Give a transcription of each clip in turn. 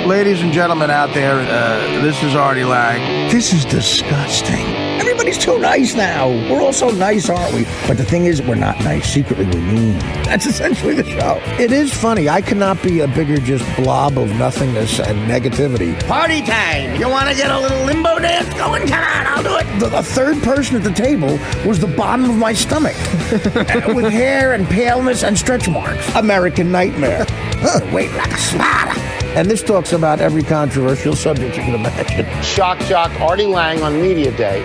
Ladies and gentlemen out there, this is Artie Lang. This is disgusting. Everybody's too nice now. We're all so nice, aren't we? But the thing is, we're not nice. Secretly, we're mean. That's essentially the show. It is funny. I cannot be a bigger just blob of nothingness and negativity. Party time. You want to get a little limbo dance going? Come on, I'll do it. The third person at the table was the bottom of my stomach. With hair and paleness and stretch marks. American nightmare. Weight like a spider. And this talks about every controversial subject you can imagine. Shock Jock Artie Lang on Media Day.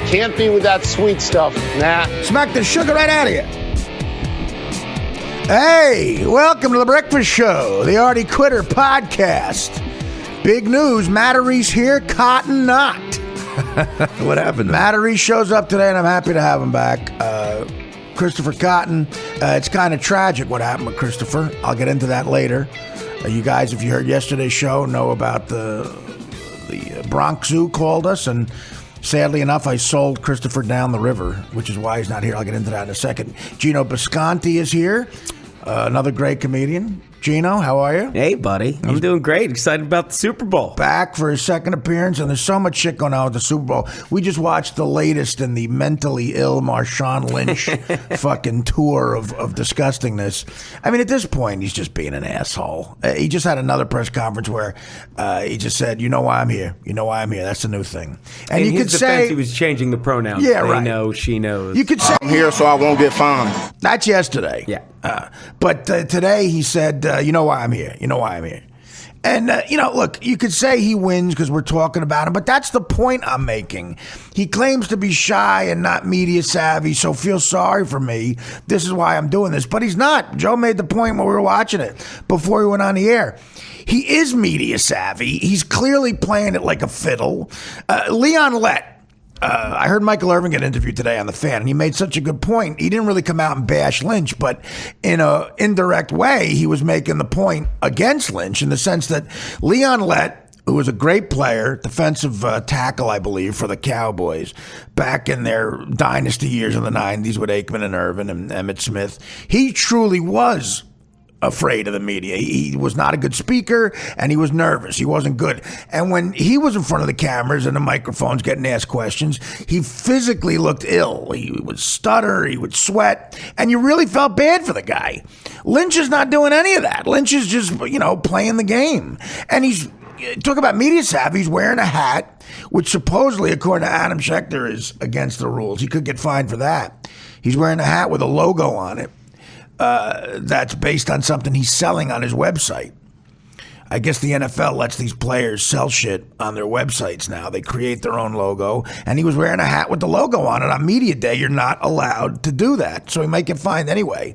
Can't be with that sweet stuff. Nah. Smack the sugar right out of you. Hey, welcome to The Breakfast Show, the Artie Quitter podcast. Big news, Matarese here, Cotton not. What happened? Matarese shows up today, and I'm happy to have him back. Christopher Cotton, it's kind of tragic what happened with Christopher. I'll get into that later. You guys, if you heard yesterday's show, know about the Bronx Zoo called us, and sadly enough, I sold Christopher down the river, which is why he's not here. I'll get into that in a second. Geno Bisconte is here, another great comedian. Geno, how are you? Hey, buddy. I'm doing great. Excited about the Super Bowl. Back for his second appearance, and there's so much shit going on with the Super Bowl. We just watched the latest in the mentally ill Marshawn Lynch fucking tour of disgustingness. I mean, at this point, he's just being an asshole. He just had another press conference where he just said, "You know why I'm here. You know why I'm here." That's the new thing. And in you could his defense, say he was changing the pronouns. Yeah, they right. know, she knows. You could say I'm here so I won't get fined. that's yesterday. Yeah. But today he said, you know why I'm here. You know why I'm here. And, look, you could say he wins because we're talking about him, but that's the point I'm making. He claims to be shy and not media savvy, so feel sorry for me. This is why I'm doing this. But he's not. Joe made the point when we were watching it before he went on the air. He is media savvy. He's clearly playing it like a fiddle. Leon Lett. I heard Michael Irvin get interviewed today on The Fan, and he made such a good point. He didn't really come out and bash Lynch, but in an indirect way, he was making the point against Lynch in the sense that Leon Lett, who was a great player, defensive tackle, I believe, for the Cowboys, back in their dynasty years in the 90s with Aikman and Irvin and Emmitt Smith, he truly was afraid of the media. He was not a good speaker, and he was nervous. He wasn't good. And when he was in front of the cameras and the microphones getting asked questions, he physically looked ill. He would stutter, he would sweat, and you really felt bad for the guy. Lynch is not doing any of that. Lynch is just, playing the game. And he's, talk about media savvy, he's wearing a hat, which supposedly, according to Adam Schechter, is against the rules. He could get fined for that. He's wearing a hat with a logo on it. That's based on something he's selling on his website. I guess the NFL lets these players sell shit on their websites now. They create their own logo, and he was wearing a hat with the logo on it. On media day, you're not allowed to do that, so he might get fined anyway.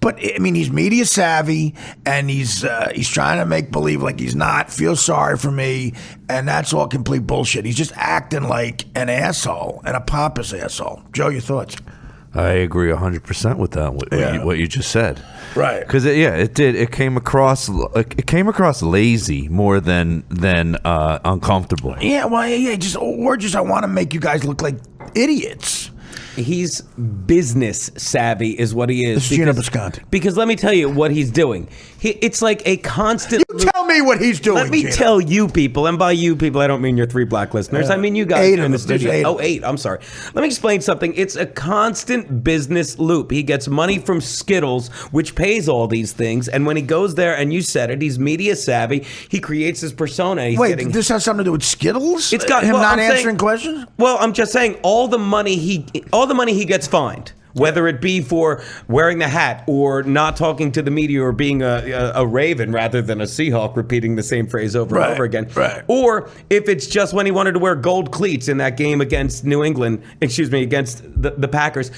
But, I mean, he's media savvy, and he's trying to make believe like he's not, feel sorry for me, and that's all complete bullshit. He's just acting like an asshole, and a pompous asshole. Joe, your thoughts? I agree 100% with that. What you just said, right? Because it did. It came across lazy more than uncomfortable. Yeah, well, just I want to make you guys look like idiots. He's business savvy is what he is. This is Geno Bisconte. Because let me tell you what he's doing. It's like a constant... You tell me what he's doing, Let me tell you people, and by you people, I don't mean your 3 black listeners. I mean you guys in the studio. 8. I'm sorry. Let me explain something. It's a constant business loop. He gets money from Skittles, which pays all these things, and when he goes there, and you said it, he's media savvy. He creates his persona. Wait, this has something to do with Skittles? It's got him not answering questions? Well, I'm just saying all the money he gets fined. Whether it be for wearing the hat or not talking to the media or being a Raven rather than a Seahawk, repeating the same phrase over and over again. Right. Or if it's just when he wanted to wear gold cleats in that game against against the Packers.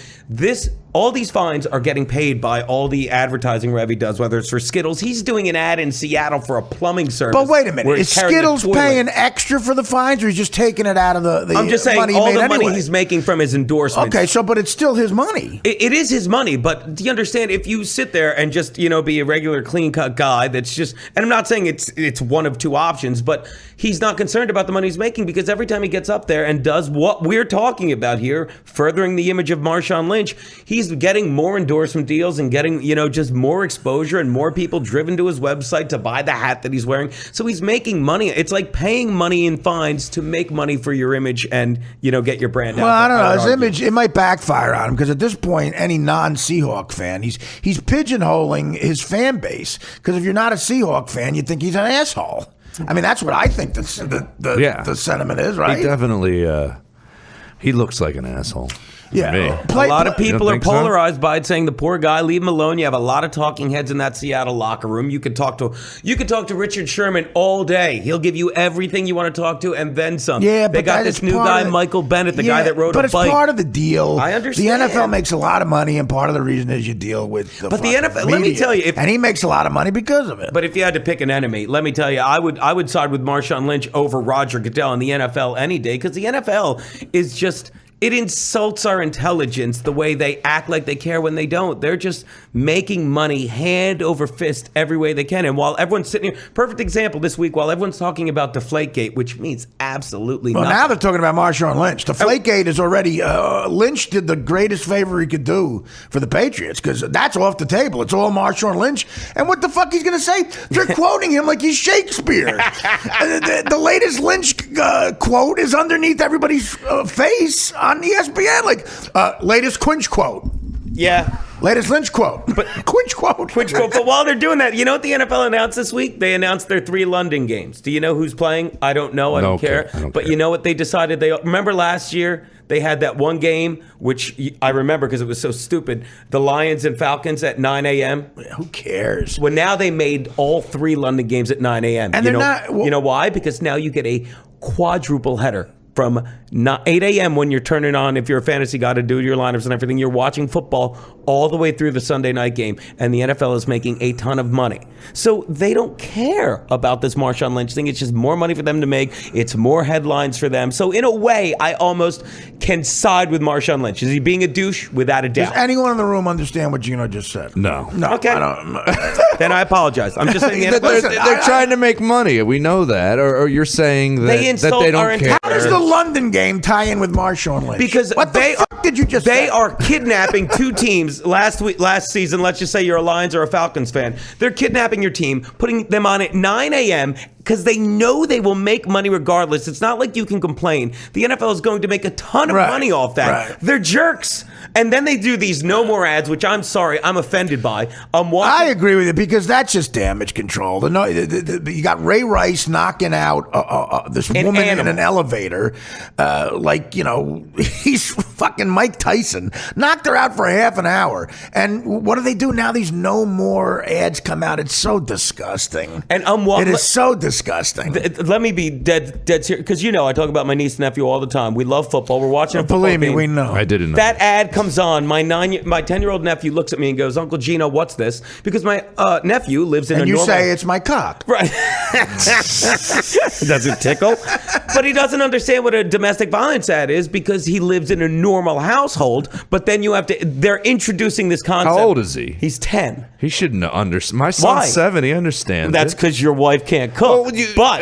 All these fines are getting paid by all the advertising rev he does, whether it's for Skittles. He's doing an ad in Seattle for a plumbing service. But wait a minute. Is Skittles paying extra for the fines, or he's just taking it out of the I'm just saying money all the anyway? money he's making from his endorsements. Okay, but it's still his money. It is his money, but do you understand, if you sit there and just, be a regular clean-cut guy that's just, and I'm not saying it's one of two options, but he's not concerned about the money he's making, because every time he gets up there and does what we're talking about here, furthering the image of Marshawn Lynch, he's he's getting more endorsement deals and getting, just more exposure and more people driven to his website to buy the hat that he's wearing. So he's making money. It's like paying money in fines to make money for your image and, get your brand out. Well, I don't know. His image, it might backfire on him because at this point, any non-Seahawk fan, he's pigeonholing his fan base. Because if you're not a Seahawk fan, you think he's an asshole. I mean, that's what I think the sentiment is, right? He definitely, he looks like an asshole. Yeah, a lot of people are polarized by it, saying the poor guy, leave him alone. You have a lot of talking heads in that Seattle locker room. You could talk to Richard Sherman all day. He'll give you everything you want to talk to, and then some. Yeah, they got this new guy, Michael Bennett, the guy that rode a bike. But it's part of the deal. I understand. The NFL makes a lot of money, and part of the reason is you deal with the NFL. media. Let me tell you, and he makes a lot of money because of it. But if you had to pick an enemy, let me tell you, I would side with Marshawn Lynch over Roger Goodell in the NFL any day, because the NFL is just. It insults our intelligence the way they act like they care when they don't. They're just making money hand over fist every way they can. And while everyone's sitting here, perfect example this week, while everyone's talking about Deflategate, which means absolutely nothing. Well, now they're talking about Marshawn Lynch. Deflategate is already, Lynch did the greatest favor he could do for the Patriots because that's off the table. It's all Marshawn Lynch. And what the fuck he's going to say? They're quoting him like he's Shakespeare. The latest Lynch quote is underneath everybody's face on ESPN, like latest Quinch quote. Yeah. Latest Lynch quote. But Quinch quote. But while they're doing that, you know what the NFL announced this week? They announced their 3 London games. Do you know who's playing? I don't know. I don't care. But you know what they decided? Remember last year they had that one game, which I remember because it was so stupid. The Lions and Falcons at 9 a.m. Who cares? Well, now they made all 3 London games at 9 a.m. And they're not. Well, you know why? Because now you get a quadruple header. From 8 a.m. when you're turning on, if you're a fantasy guy to do your lineups and everything, you're watching football all the way through the Sunday night game, and the NFL is making a ton of money. So they don't care about this Marshawn Lynch thing. It's just more money for them to make. It's more headlines for them. So in a way, I almost can side with Marshawn Lynch. Is he being a douche? Without a doubt. Does anyone in the room understand what Geno just said? No. Okay. I don't. Then I apologize. I'm just saying they're trying to make money. We know that. Or you're saying that they don't care. How does the London game tie in with Marshawn Lynch? Because what the fuck did you just say? They are kidnapping 2 teams last season. Let's just say you're a Lions or a Falcons fan. They're kidnapping your team, putting them on at 9 a.m. because they know they will make money regardless. It's not like you can complain. The NFL is going to make a ton of money off that. Right. They're jerks. And then they do these no more ads, which I'm sorry, I'm offended by. I agree with you because that's just damage control. You got Ray Rice knocking out this woman in an elevator, he's fucking Mike Tyson. Knocked her out for a half an hour. And what do they do now? These no more ads come out. It's so disgusting. And it is so disgusting. Let me be dead serious because I talk about my niece and nephew all the time. We love football. We're watching a football Believe me, game. we know. I didn't know. That ad comes on. My 10-year-old nephew looks at me and goes, "Uncle Geno, what's this?" Because my nephew lives in and you say it's my cock. Right. Does it tickle? But he doesn't understand what a domestic violence ad is because he lives in a normal household. But then they're introducing this concept. How old is he? He's 10. He shouldn't understand. My son's 7. He understands. That's because your wife can't cook. But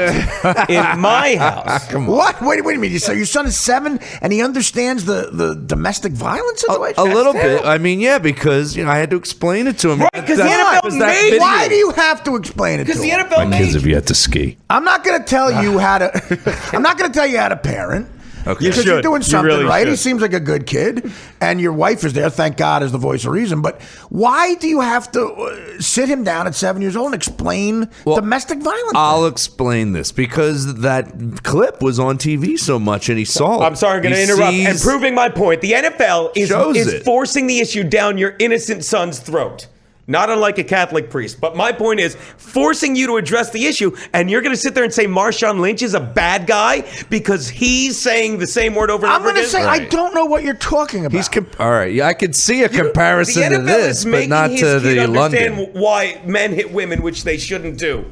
in my house. What? Wait a minute. So your son is 7 and he understands the domestic violence situation? A little bit. I mean, yeah, because I had to explain it to him. Right, because the NFL made. Why do you have to explain it to him? Because the NFL My kids have yet to ski. I'm not going to tell you how to. I'm not going to tell you how to parent. Okay. Because you're doing something really right. Should. He seems like a good kid, and your wife is there. Thank God, is the voice of reason. But why do you have to sit him down at 7 years old and explain domestic violence? I'll explain this because that clip was on TV so much, and he saw it. I'm sorry, I'm going to interrupt. And proving my point, the NFL is forcing the issue down your innocent son's throat. Not unlike a Catholic priest. But my point is forcing you to address the issue, and you're going to sit there and say Marshawn Lynch is a bad guy because he's saying the same word over and over again? I'm going to say, I don't know what you're talking about. All right, yeah, I could see a comparison to this, but not to the London. Understand why men hit women, which they shouldn't do.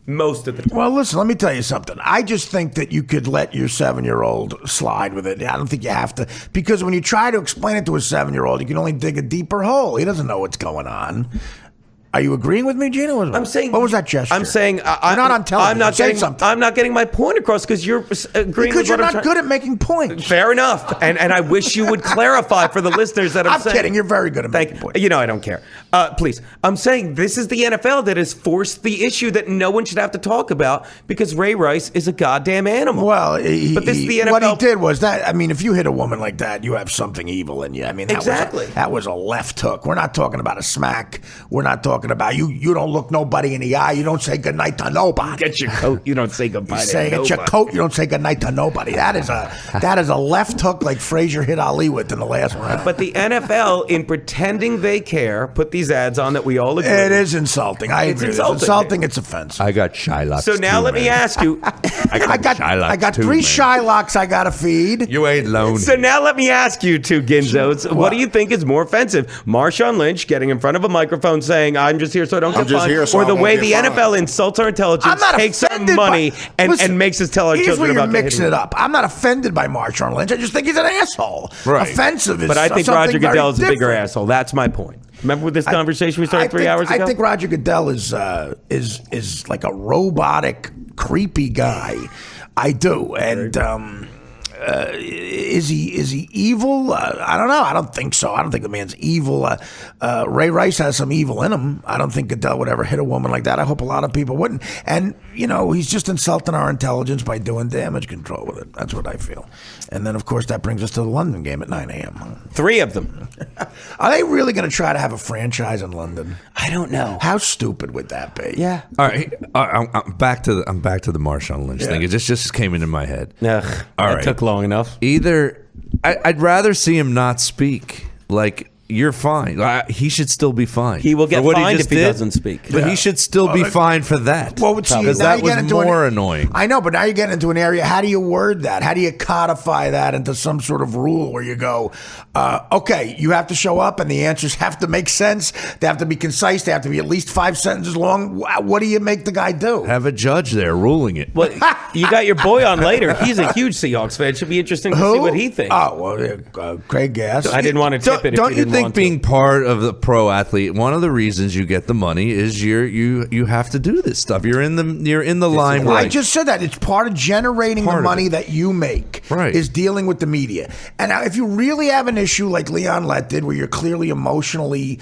Most of the time. Well, listen, let me tell you something. I just think that you could let your 7-year-old slide with it. I don't think you have to. Because when you try to explain it to a 7-year-old, you can only dig a deeper hole. He doesn't know what's going on. Are you agreeing with me, Geno? I'm saying. What was that gesture? I'm saying. You're not on television. I'm not getting my point across because you're agreeing because with you're what I'm not good at making points. Fair enough, and I wish you would clarify for the listeners that I'm saying. kidding. You're very good at making points. I don't care. Please, I'm saying this is the NFL that has forced the issue that no one should have to talk about because Ray Rice is a goddamn animal. Well, but this is the NFL. What he did was that. I mean, if you hit a woman like that, you have something evil in you. I mean, that was a left hook. We're not talking about a smack. We're not talking about you don't look nobody in the eye. You don't say goodnight to nobody. Get your coat. You don't say goodbye to nobody. Get your coat. You don't say goodnight to nobody. That is a left hook like Frazier hit Ali with in the last round. But the NFL, in pretending they care, put these ads on that we all agree. It is insulting. I agree. It's insulting. It's offensive. I got Shylocks. So now let me ask you. I got three Shylocks I got to feed. You ain't lonely. So now let me ask you two Ginzos. What do you think is more offensive? Marshawn Lynch getting in front of a microphone saying, I'm just here so I don't get fined, or the way the NFL insults our intelligence, takes our money, and makes us tell our children about you're mixing it up. I'm not offended by Marshawn Lynch. I just think he's an asshole. Right. Offensive is But I think Roger Goodell is a bigger different. asshole. That's my point. Remember this conversation we started 3 hours ago? I think Roger Goodell is like a robotic, creepy guy. I do, and is he evil? I don't know. I don't think so. I don't think the man's evil. Ray Rice has some evil in him. I don't think Goodell would ever hit a woman like that. I hope a lot of people wouldn't. And he's just insulting our intelligence by doing damage control with it. That's what I feel. And then, of course, that brings us to the London game at 9 a.m. 3 of them. Are they really going to try to have a franchise in London? I don't know. How stupid would that be? Yeah. All right, I'm back to the Marshawn Lynch thing. It just came into my head. Ugh, All that right. took long enough. Either I'd rather see him not speak. Like, you're fine. He should still be fine. He will get for what fined just if he did, doesn't speak. But he should still be fined for that. Well, because that was more annoying. I know, but now you're getting into an area. How do you word that? How do you codify that into some sort of rule where you go, okay, you have to show up and the answers have to make sense. They have to be concise. They have to be at least 5 sentences long. What do you make the guy do? Have a judge there ruling it. Well, you got your boy on later. He's a huge Seahawks fan. It should be interesting to see what he thinks. Oh, well, Craig Gass. I didn't want to tip it. Don't if you didn't think want being to. part of the pro athlete, one of the reasons you get the money is you have to do this stuff. You're in the limelight. I just said that it's part of generating the money that you make. Right. Is dealing with the media. And now, if you really have an issue like Leon Lett did, where you're clearly emotionally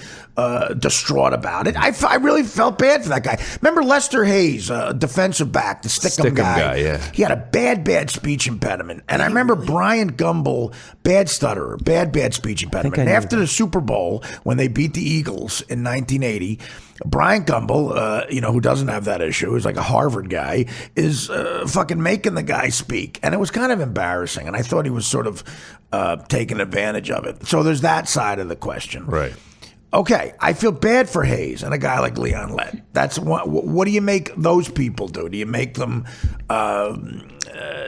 distraught about it, I really felt bad for that guy. Remember Lester Hayes, defensive back, the Stickum guy. Yeah. He had a bad speech impediment. And I remember Brian Gumbel, bad stutterer, bad speech impediment. And after the Super Bowl, when they beat the Eagles in 1980, Brian Gumbel, who doesn't have that issue, is like a Harvard guy, is fucking making the guy speak. And it was kind of embarrassing. And I thought he was sort of taking advantage of it. So there's that side of the question. Right. Okay, I feel bad for Hayes and a guy like Leon Lett. That's what do you make those people do? Do you make them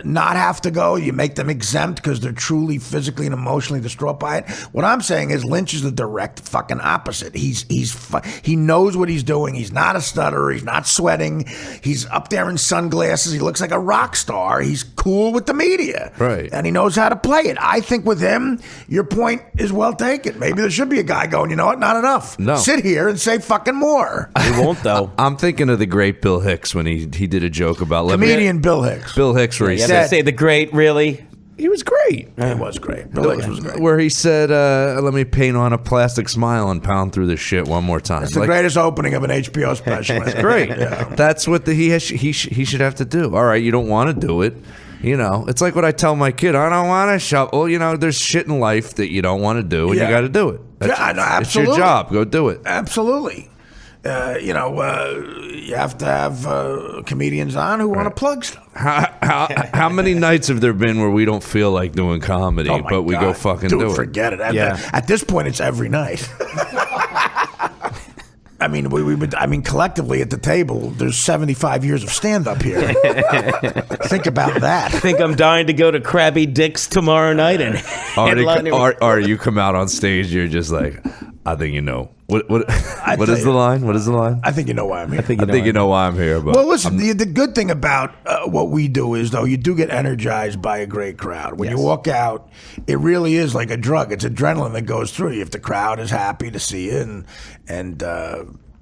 not have to go? You make them exempt because they're truly physically and emotionally distraught by it? What I'm saying is Lynch is the direct fucking opposite. He knows what he's doing. He's not a stutterer. He's not sweating. He's up there in sunglasses. He looks like a rock star. He's cool with the media. Right. And he knows how to play it. I think with him, your point is well taken. Maybe there should be a guy going, you know what, not enough. No. Sit here and say fucking more. He won't, though. I'm thinking of the great Bill Hicks when he did a joke about Comedian Bill Hicks. Bill Hicks where he Yeah, said they say the great, really? he was great. It was great. Bill Hicks was great. Where he said, "Let me paint on a plastic smile and pound through the shit one more time." It's the greatest opening of an HBO special. It's great. Yeah. That's what he should have to do. All right, you don't want to do it. It's like what I tell my kid. I don't want to shovel. There's shit in life that you don't want to do, and you got to do it. I know, it's your job. Go do it. Absolutely. You have to have comedians on who want to plug stuff. How many nights have there been where we don't feel like doing comedy, but we go fucking do it? Forget it. At this point, it's every night. I mean, collectively at the table, there's 75 years of stand-up here. Think about that. I think I'm dying to go to Krabby Dick's tomorrow night and Artie, you come out on stage, you're just like, I think you know. What is the line? What is the line? I think you know why I'm here. I think you know why I'm here. But well, listen, the good thing about what we do is, though, you do get energized by a great crowd. When you walk out, it really is like a drug. It's adrenaline that goes through you. If the crowd is happy to see you, and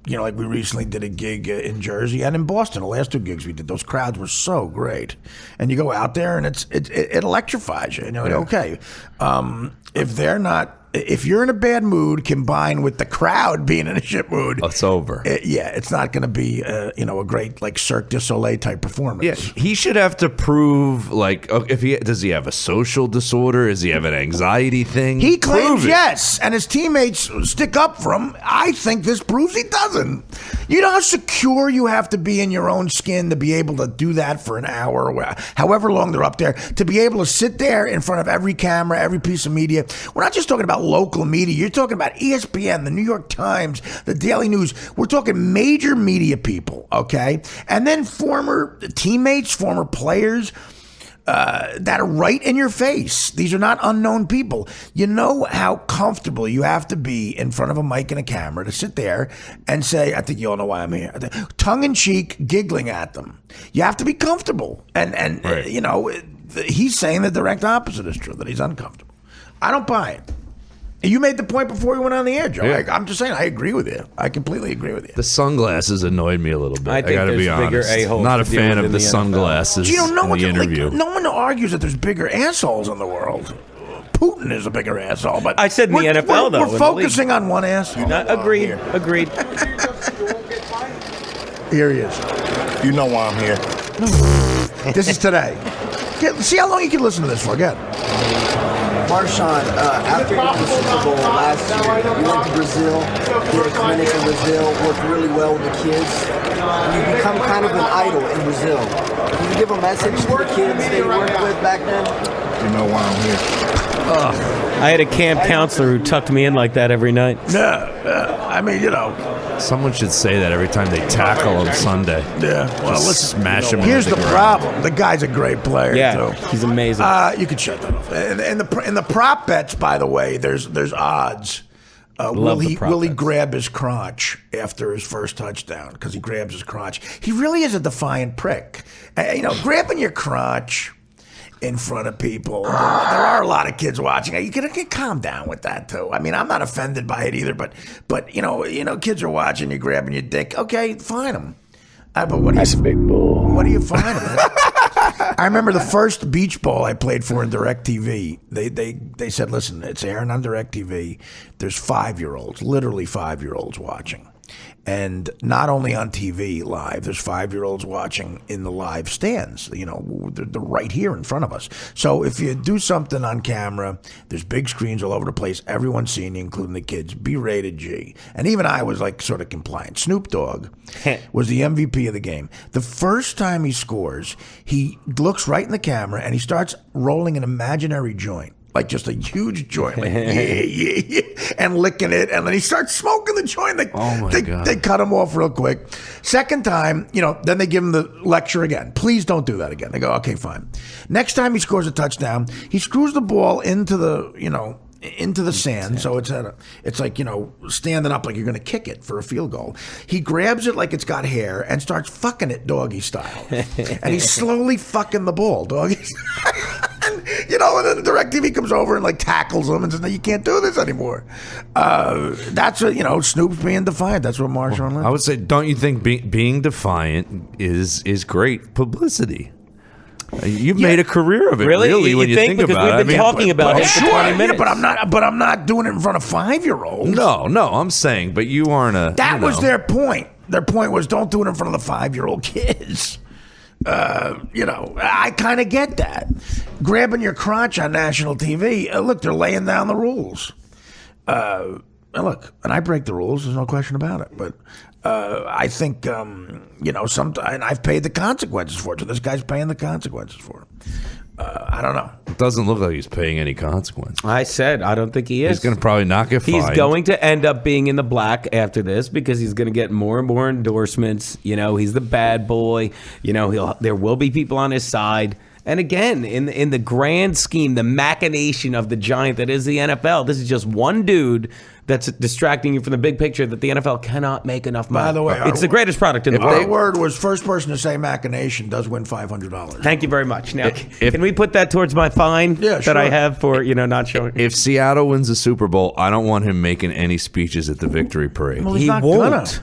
like we recently did a gig in Jersey and in Boston. The last 2 gigs we did, those crowds were so great. And you go out there and it electrifies you. And you're like, okay, if you're in a bad mood combined with the crowd being in a shit mood, it's over. It's not going to be a great like Cirque du Soleil type performance. Yeah, he should have to prove like does he have a social disorder? Does he have an anxiety thing? He claims yes, and his teammates stick up for him. I think this proves he doesn't. You know how secure you have to be in your own skin to be able to do that for an hour or however long they're up there, to be able to sit there in front of every camera, every piece of media. We're not just talking about local media. You're talking about ESPN, the New York Times, the Daily News. We're talking major media people, okay? And then former teammates, former players that are right in your face. These are not unknown people. You know how comfortable you have to be in front of a mic and a camera to sit there and say, I think you all know why I'm here. Tongue-in-cheek, giggling at them. You have to be comfortable. And right. He's saying the direct opposite is true, that he's uncomfortable. I don't buy it. You made the point before we went on the air, Joe. Yeah. I'm just saying, I agree with you. I completely agree with you. The sunglasses annoyed me a little bit. I think gotta be there's bigger honest. a-holes Not a to deal fan with of in the the NFL. sunglasses in the interview. No one argues that there's bigger assholes in the world. Putin is a bigger asshole, but I said in the NFL, though. We're focusing on one asshole. Agreed. Here he is. You know why I'm here. This is today. See how long you can listen to this for. Again. Marshawn, after you won the Super Bowl last year, you went to Brazil, did a clinic in Brazil, worked really well with the kids, and you become kind of an idol in Brazil. Can you give a message to the kids that you worked with back then? You know why I'm here. I had a camp counselor who tucked me in like that every night. I mean, Someone should say that every time they tackle him Sunday. Yeah. Well, Just smash him. Here's into the the ground. problem. The guy's a great player. Yeah, too. he's amazing. You could shut that off. In the prop bets, by the way, there's odds. Will he grab his crotch after his first touchdown? Because he grabs his crotch. He really is a defiant prick. Grabbing your crotch in front of people. There are a lot of kids watching. You can calm down with that too. I mean, I'm not offended by it either. But kids are watching. You're grabbing your dick. Okay, fine them. But that's a big bull. What do you find them? I remember the first beach ball I played for in DirecTV. They said, listen, it's airing on DirecTV. There's 5-year-olds, literally 5-year-olds watching. And not only on TV live, there's 5-year-olds watching in the live stands. They're right here in front of us. So if you do something on camera, there's big screens all over the place. Everyone's seeing you, including the kids. B-rated G. And even I was like sort of compliant. Snoop Dogg was the MVP of the game. The first time he scores, he looks right in the camera and he starts rolling an imaginary joint. Like just a huge joint, like, yeah, and licking it, and then he starts smoking the joint. God. They cut him off real quick. Second time, then they give him the lecture again. Please don't do that again. They go, okay, fine. Next time he scores a touchdown, he screws the ball into the sand. So it's like standing up like you're going to kick it for a field goal. He grabs it like it's got hair and starts fucking it doggy style. And he's slowly fucking the ball doggy style. And then DirecTV comes over and like tackles him and says, no, you can't do this anymore. That's what, Snoop's being defiant. That's what Marshawn Lynch. I would say, don't you think being defiant is great publicity? You've made a career of it, really when you think about it. We've been talking about it for 20 minutes. But I'm not doing it in front of 5-year-olds. No, I'm saying, but you aren't a. That was their point. Their point was, don't do it in front of the 5-year-old kids. I kind of get that. Grabbing your crotch on national TV. Look, they're laying down the rules. And I break the rules. There's no question about it. But I think, and I've paid the consequences for it. So this guy's paying the consequences for it. I don't know. It doesn't look like he's paying any consequence. I said I don't think he is. He's going to probably not get fined. He's going to end up being in the black after this because he's going to get more and more endorsements. He's the bad boy. There will be people on his side. And again, in the grand scheme, the machination of the giant that is the NFL, this is just one dude that's distracting you from the big picture that the NFL cannot make enough money. By the way, it's the greatest product in the world. Our word was first person to say machination does win $500. Thank you very much. Now, can we put that towards my fine that I have for not showing? If Seattle wins the Super Bowl, I don't want him making any speeches at the victory parade. Well, he won't.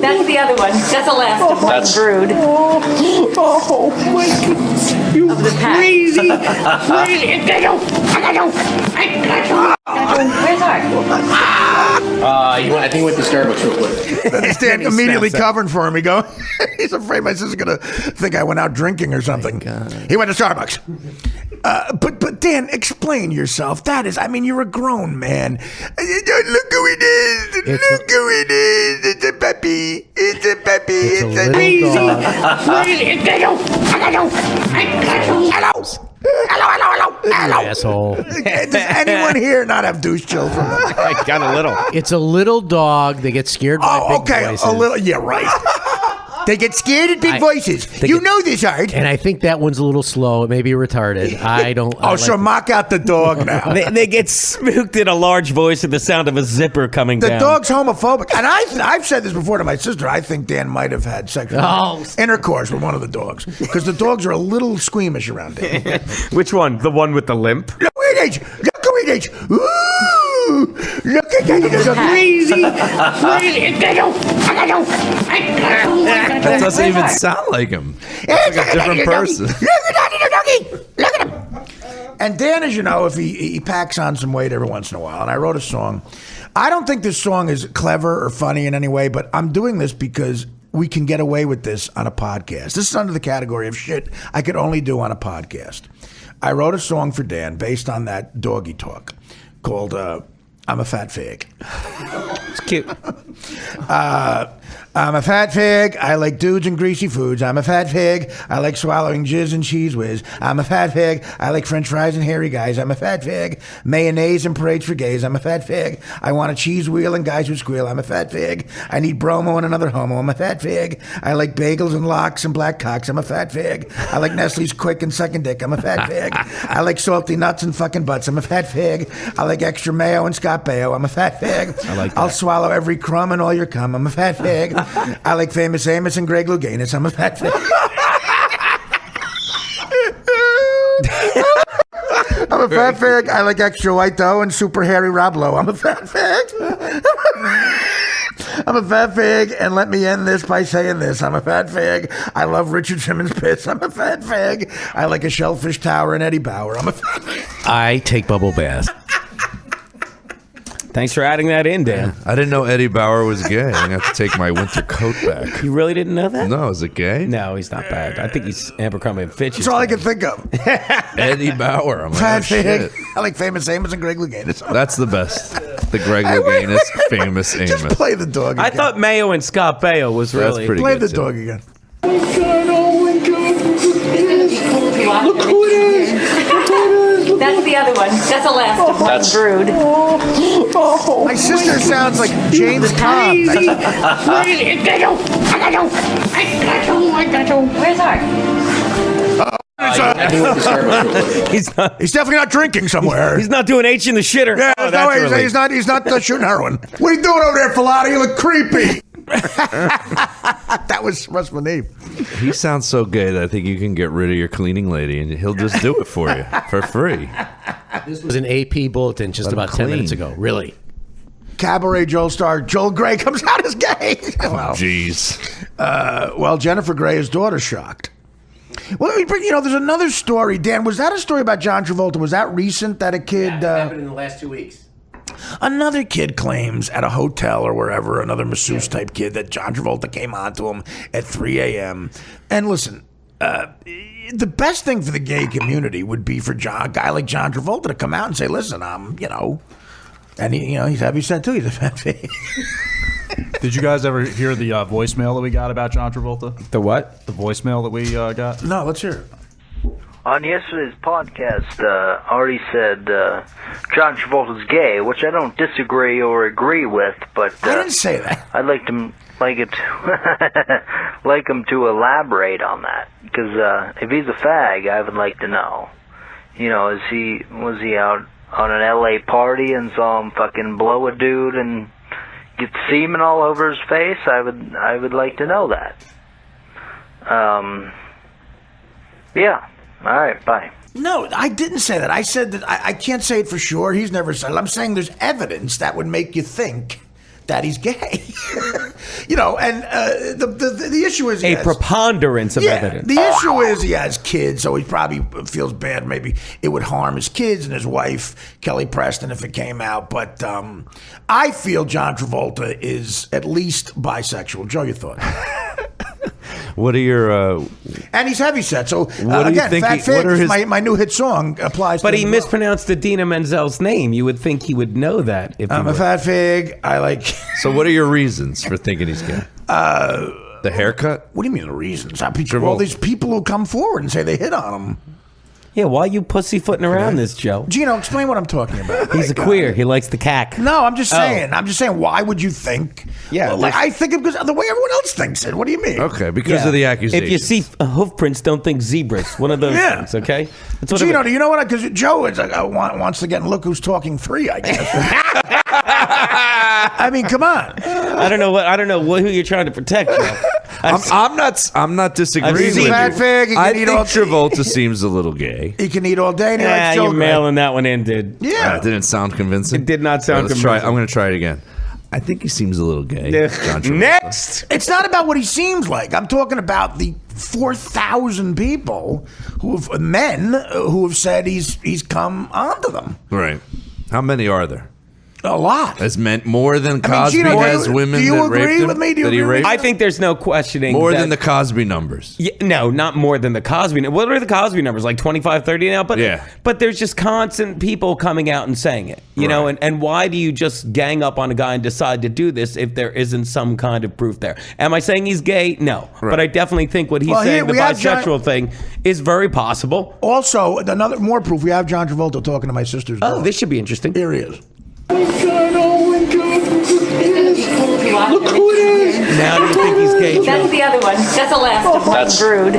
That's the other one. That's the last of one brood. Oh my goodness. You Of the pack. crazy. Where's Art? I think he went to Starbucks real quick. Stan immediately covering for him. He's afraid my sister's going to think I went out drinking or something. He went to Starbucks. But Dan, explain yourself. That is, I mean, you're a grown man. Look who it is. Look who it is. It's a puppy. It's a puppy. It's a crazy. Hello. Asshole. Does anyone here not have douche children? I got a little. It's a little dog. They get scared by big voices. A little. Yeah, right. They get scared at big voices. You know this, Art. And I think that one's a little slow. It may be retarded. I don't. So mock out the dog now. They get spooked in a large voice at the sound of a zipper coming down. The dog's homophobic. And I've said this before to my sister. I think Dan might have had sexual intercourse with one of the dogs. Because the dogs are a little squeamish around Dan. Which one? The one with the limp? Look at it. Ooh. Look at that. It's crazy. That doesn't even sound like him. It's like a different person. Look at him. And Dan, as you know, if he packs on some weight every once in a while, and I wrote a song. I don't think this song is clever or funny in any way, but I'm doing this because we can get away with this on a podcast. This is under the category of shit I could only do on a podcast. I wrote a song for Dan based on that doggy talk called I'm a Fat Fag. It's cute. I'm a fat fig. I like dudes and greasy foods. I'm a fat fig. I like swallowing jizz and cheese whiz. I'm a fat fig. I like french fries and hairy guys. I'm a fat fig. Mayonnaise and parades for gays. I'm a fat fig. I want a cheese wheel and guys who squeal. I'm a fat fig. I need bromo and another homo. I'm a fat fig. I like bagels and lox and black cocks. I'm a fat fig. I like Nestle's quick and second dick. I'm a fat fig. I like salty nuts and fucking butts. I'm a fat fig. I like extra mayo and Scott Baio. I'm a fat fig. I like that. I'll swallow every crumb and all your cum. I'm a fat fig. I like Famous Amos and Greg Louganis. I'm a fat fig. I'm a fat fig. I like extra white dough and super hairy Rob Lowe. I'm a fat fig. I'm a fat fig, and let me end this by saying this. I'm a fat fig. I love Richard Simmons' piss. I'm a fat fig. I like a shellfish tower and Eddie Bauer. I'm a fat fig. I take bubble baths. Thanks for adding that in, Dan. I didn't know Eddie Bauer was gay. I'm going to have to take my winter coat back. You really didn't know that? No, is it gay? No, he's not bad. I think he's Abercrombie & Fitch. That's all I can think of. Eddie Bauer. I'm like, Fat oh, fig. shit. I like Famous Amos and Greg Louganis. That's the best. The Greg Louganis, Famous Amos. Just play the dog again. I thought Mayo and Scott Baio was That's really... pretty Play good, the too. dog again. Oh my God. Look who it is. Look who it is. Look who it is. That's the other one. That's the last of one brood. My sister sounds like James Caan. Where's Art? He's definitely not drinking somewhere. He's not doing H in the shitter. Yeah, he's not shooting heroin. What are you doing over there, Falato? You look creepy. That must be name. He sounds so gay that I think you can get rid of your cleaning lady and he'll just do it for you for free. This was an AP bulletin just about 10 minutes ago. Really? Cabaret Joel star Joel Grey comes out as gay. Jeez. Well, Jennifer Grey, his daughter's shocked. Well, there's another story. Dan, was that a story about John Travolta? Was that recent that a kid... Yeah, it happened in the last 2 weeks. Another kid claims at a hotel or wherever, another masseuse type kid, that John Travolta came on to him at 3 a.m. And listen, the best thing for the gay community would be for a guy like John Travolta to come out and say, listen, and he's heavy set too. He's a fat pig. Did you guys ever hear the voicemail that we got about John Travolta? The what? The voicemail that we got? No, let's hear it. On yesterday's podcast, Artie said John Travolta's gay, which I don't disagree or agree with, but I didn't say that. I'd like him to elaborate on that, because if he's a fag, I would like to know. Was he out on an LA party and saw him fucking blow a dude and get semen all over his face? I would like to know that. Yeah. All right, bye. No, I didn't say that. I said that I can't say it for sure. He's never said it. I'm saying there's evidence that would make you think that he's gay. And the issue is... A preponderance of evidence. The issue is he has kids, so he probably feels bad. Maybe it would harm his kids and his wife, Kelly Preston, if it came out. But I feel John Travolta is at least bisexual. Joe, your thought? What are your... And he's heavyset, so what do you again, think Fat Fig, my new hit song applies to him. But he mispronounced Idina Menzel's name. You would think he would know that. If I'm a fat fig. I like... So what are your reasons for thinking he's gay? The haircut? What do you mean the reasons? All these people who come forward and say they hit on him. Yeah, why are you pussyfooting around this, Joe? Geno, explain what I'm talking about. He's a queer. He likes the cack. No, I'm just saying. I'm just saying, why would you think? Yeah. I think it because of the way everyone else thinks it. What do you mean? Okay, because of the accusation. If you see hoof prints, don't think zebras. One of those things, okay? Geno, do you know what? Because Joe wants to get look who's talking 3, I guess. I mean, come on. I don't know who you're trying to protect, Joe. I'm not disagreeing with you. Fat Fig, I think Travolta seems a little gay. He can eat all day. And he likes you're Joe mailing that one in, dude. Yeah, it didn't sound convincing. It did not sound convincing. I'm going to try it again. I think he seems a little gay. Next, it's not about what he seems like. I'm talking about the 4,000 people who have said he's come onto them. Right. How many are there? A lot. As meant more than Cosby Geno, has women. Do you that agree raped him, with me? Do you that he agree? raped? I think there's no questioning. More than the Cosby numbers. Yeah, no, not more than the Cosby. What are the Cosby numbers? Like 25, 30 now? But yeah. But there's just constant people coming out and saying it. You know, and why do you just gang up on a guy and decide to do this if there isn't some kind of proof there? Am I saying he's gay? No. Right. But I definitely think what he's saying, the bisexual thing, is very possible. Also, more proof. We have John Travolta talking to my sister's dog. Oh, this should be interesting. Here he is. Look who it is. Now do you think he's gay, Joe? That's the other one. That's the last of one brood.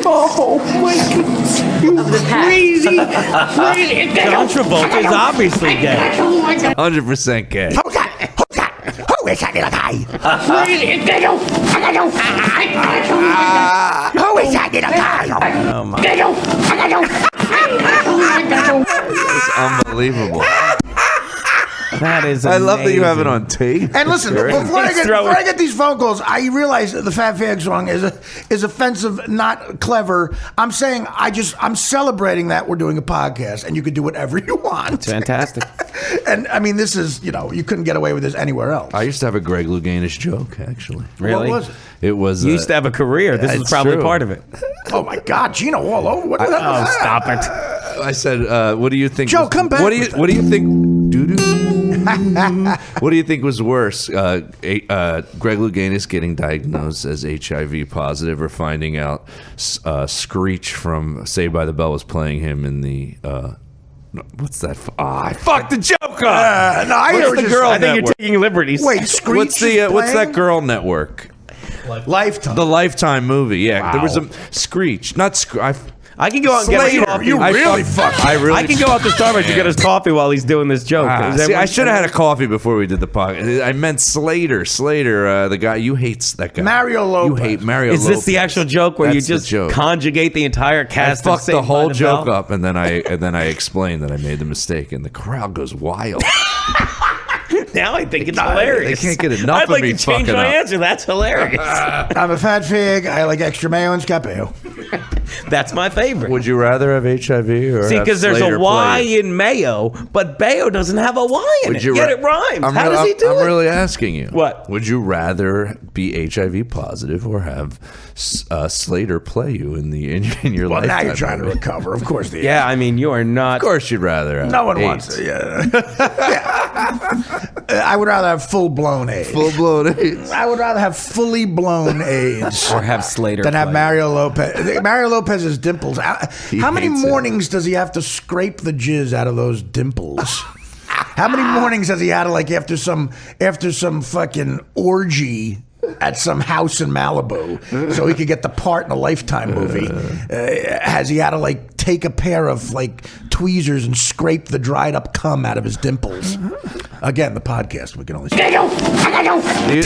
Oh my goodness. Crazy. John Travolta is obviously gay. 100% gay. Who is that little guy? Who is that little guy? Oh my. It's unbelievable. That is amazing. I love that you have it amazing. on tape. And listen, before I get these phone calls, I realize that the Fat Fag song is offensive, not clever. I'm saying I'm celebrating that we're doing a podcast and you can do whatever you want. It's fantastic. And I mean, this is, you couldn't get away with this anywhere else. I used to have a Greg Louganis joke, actually. Really? What was it? It was. You used to have a career. This was probably part of it. Oh my God, Geno all over. What the hell was that? Stop it. I said, what do you think? Joe, come back. What do you think? Doo-doo. What do you think was worse? Greg Louganis getting diagnosed as HIV positive, or finding out Screech from Saved by the Bell was playing him in the... what's that? I fucked the joke up. No, I What's hear the girl? I think you're taking liberties. Wait, Screech what's that girl network? Lifetime. The Lifetime movie. Yeah, there was a Screech, not Screech. I can go out and get a coffee. You really fucked. I can go out to Starbucks and get his coffee while he's doing this joke. See, I should have had a coffee before we did the podcast. I meant Slater. Slater, the guy you hate. That guy. Mario Lopez. You hate Mario. Is this the actual joke where That's you just the joke. conjugate the entire cast? I fucked the whole joke Bell? up, and then I explained that I made the mistake, and the crowd goes wild. Now I think it's hilarious. They can't get enough I'd of like me to change fucking my up. answer. That's hilarious. I'm a fat fig. I like extra mayo and scapeo. That's my favorite. Would you rather have HIV or See, have because there's Slater a Y play? in mayo, but Bayo doesn't have a Y in Would it. you Yet ra- it rhymes. I'm How re- does he do I'm it? really asking you. What? Would you rather be HIV positive or have Slater play you in your Well, now Lifetime you're trying to movie? recover. Of course, the Yeah, I mean, you are not. Of course, you'd rather. Have no one AIDS. wants it. Yeah. I would rather have full-blown AIDS. Full-blown AIDS. I would rather have fully blown AIDS Or have Slater than have play. Mario Lopez. Mario Lopez's dimples. How many hates it. mornings does he have to scrape the jizz out of those dimples? How many mornings has he had, like after some fucking orgy at some house in Malibu, so he could get the part in a Lifetime movie? Has he had to like take a pair of like tweezers and scrape the dried up cum out of his dimples? Again, the podcast, we can only. Do you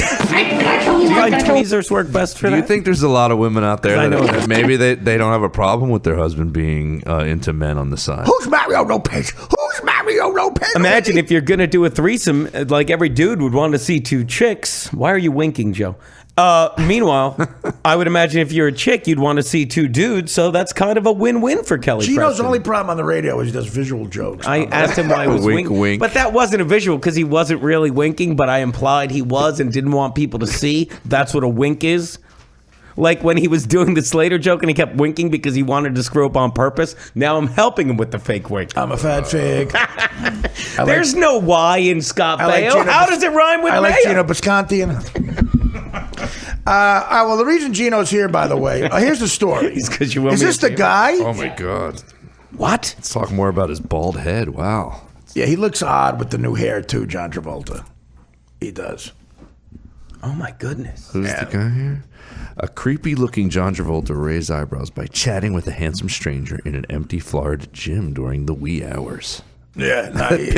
find tweezers work best for Do that? you think there's a lot of women out there I know that maybe they don't have a problem with their husband being into men on the side? Who's Mario Lopez? Who's Mario Lopez? Imagine if you're going to do a threesome, like every dude would want to see two chicks. Why are you winking, Joe? Meanwhile, I would imagine if you're a chick, you'd want to see two dudes, so that's kind of a win-win for Kelly Geno's Preston. only problem on the radio is he does visual jokes. I asked him why he was Wink, winking. wink. But that wasn't a visual because he wasn't really winking, but I implied he was and didn't want people to see. That's what a wink is. Like when he was doing the Slater joke and he kept winking because he wanted to screw up on purpose. Now I'm helping him with the fake wink. I'm a fat fig. There's no Y in Scott Baio. Geno How does it rhyme with I like Baio? Geno Bisconte. Well, the reason Geno's here, by the way, here's the story. It's 'cause you want Is me this to the see it. guy? Oh my God! What? Let's talk more about his bald head. Wow. Yeah, he looks odd with the new hair too, John Travolta. He does. Oh my goodness. Who's the guy here? A creepy-looking John Travolta raised eyebrows by chatting with a handsome stranger in an empty Florida gym during the wee hours. Yeah,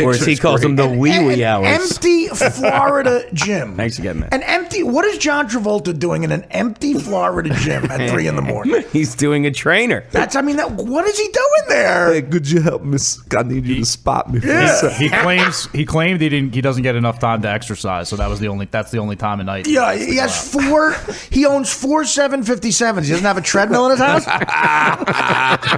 Or as he calls them, the wee hours. Empty Florida gym. Thanks for getting that. An empty. What is John Travolta doing in an empty Florida gym at 3 a.m? He's doing a trainer. What is he doing there? Hey, could you help me? I need you to spot me. For Yeah. a second. He claimed he doesn't get enough time to exercise, so that's the only time of night. Yeah, he has four. He owns 4 757s. He doesn't have a treadmill in his house.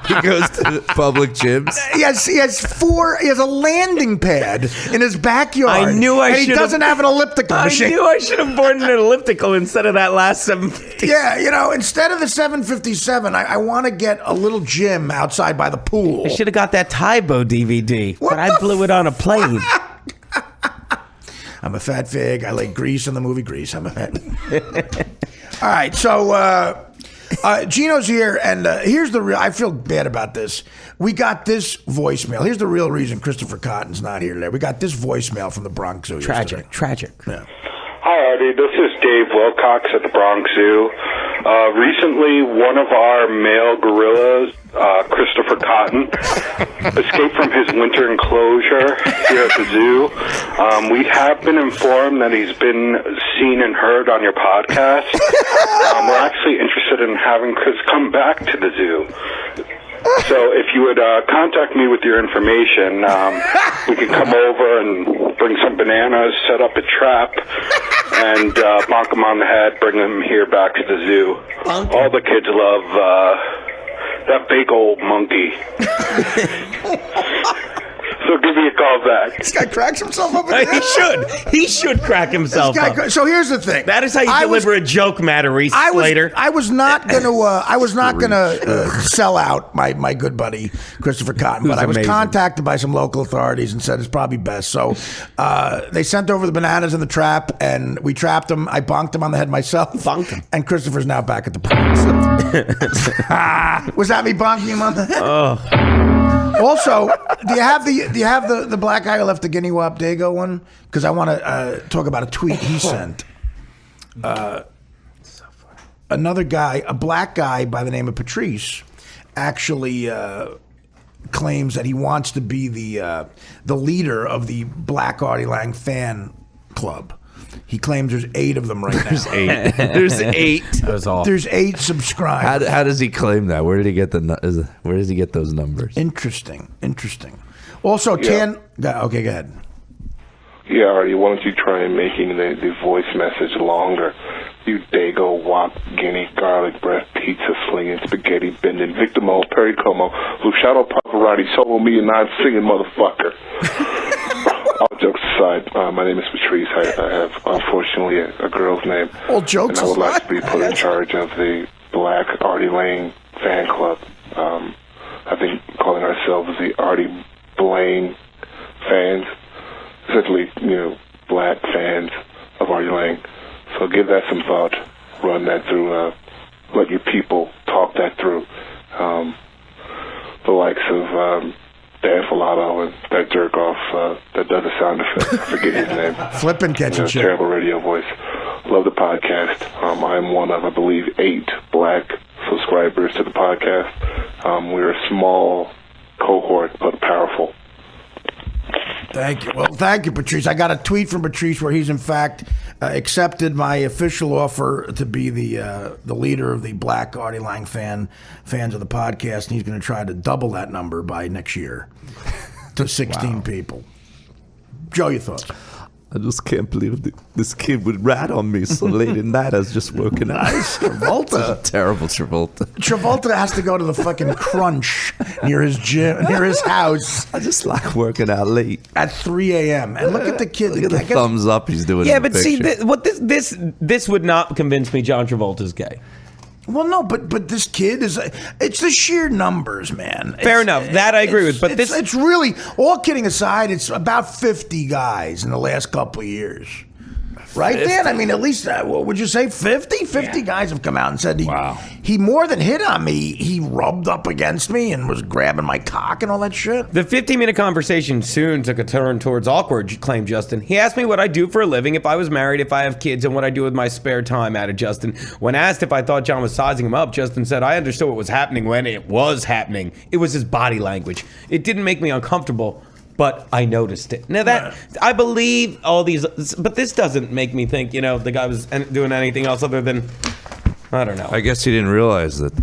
He goes to public gyms. He has 4. He has a landing pad in his backyard. I knew I and he should doesn't have an elliptical machine. I knew I should have bought an elliptical instead of that last 750. Yeah, instead of the 757, I want to get a little gym outside by the pool. I should have got that Tybo DVD, but I blew it on a plane. I'm a fat fig. I like Grease in the movie Grease. I'm a fat. All right, so Geno's here, and here's the real. I feel bad about this. We got this voicemail. Here's the real reason Christopher Cotton's not here today. We got this voicemail from the Bronx Zoo. Tragic. Yeah. Hi, Artie. This is Dave Wilcox at the Bronx Zoo. Recently, one of our male gorillas, Christopher Cotton, escaped from his winter enclosure here at the zoo. We have been informed that he's been seen and heard on your podcast. We're actually interested in having Chris come back to the zoo. So if you would contact me with your information, we can come over and bring some bananas, set up a trap, and bonk him on the head, bring him here back to the zoo. All the kids love that big old monkey. So give me a call back. This guy cracks himself up. He should crack himself up. So here's the thing. That is how you deliver a joke, Matarese. Later. I was not gonna sell out my good buddy Christopher Cotton, but I was contacted by some local authorities and said it's probably best. So they sent over the bananas in the trap, and we trapped him. I bonked him on the head myself. Bonked him. And Christopher's now back at the park. Was that me bonking him on the head? Oh. Also, do you have the black guy who left the Guinea Wap Dago one? Because I want to talk about a tweet he sent. Another guy, a black guy by the name of Patrice, actually claims that he wants to be the leader of the Black Artie Lang fan club. He claims there's 8 of them right now. There's 8. There's 8. That was all. There's 8 subscribers. How does he claim that? Where did he get those numbers? Interesting. Also, okay, go ahead. Yeah, Artie, why don't you try making the voice message longer? You Dago, Wop, Guinea, garlic breath, pizza slinging, spaghetti bending, Victor Mo, Perry Como, Luciano Pavarotti, solo me and non singing motherfucker. All jokes aside, my name is Patrice. I have, unfortunately, a girl's name. All jokes aside. And I would like to be put in charge of the Black Artie Lang fan club. I think calling ourselves the Artie Lang fans, essentially, black fans of Artie Lang. So give that some thought. Run that through. Let your people talk that through. The likes of Dan Falato and that jerk off that does a sound effect. I forget his name. Flippin' catching shit. Terrible radio voice. Love the podcast. I'm one of, I believe, 8 black subscribers to the podcast. We're a small cohort, but powerful. Thank you. Well, thank you, Patrice. I got a tweet from Patrice where he's in fact accepted my official offer to be the leader of the Black Artie Lang fans of the podcast, and he's going to try to double that number by next year to 16 people. Joe, your thoughts? I just can't believe this kid would rat on me so late at night. I was just working out. Nice. Travolta. Terrible Travolta. Travolta has to go to the fucking Crunch near his gym, near his house. I just like working out late. At 3 a.m. And look at the kid. Look at the thumbs up he's doing. Yeah, in the but see, picture. this would not convince me John Travolta's gay. Well, no, but this kid is, it's the sheer numbers, man. Fair enough. That I agree with. But it's really, all kidding aside, it's about 50 guys in the last couple of years. Right, 50. Dan? I mean, at least, what would you say, 50? 50 guys have come out and said he more than hit on me. He rubbed up against me and was grabbing my cock and all that shit. The 15-minute conversation soon took a turn towards awkward, claimed Justin. He asked me what I do for a living, if I was married, if I have kids, and what I do with my spare time, added Justin. When asked if I thought John was sizing him up, Justin said, I understood what was happening when it was happening. It was his body language. It didn't make me uncomfortable, but I noticed it. Now that I believe all these, but this doesn't make me think, the guy was doing anything else other than, I don't know. I guess he didn't realize that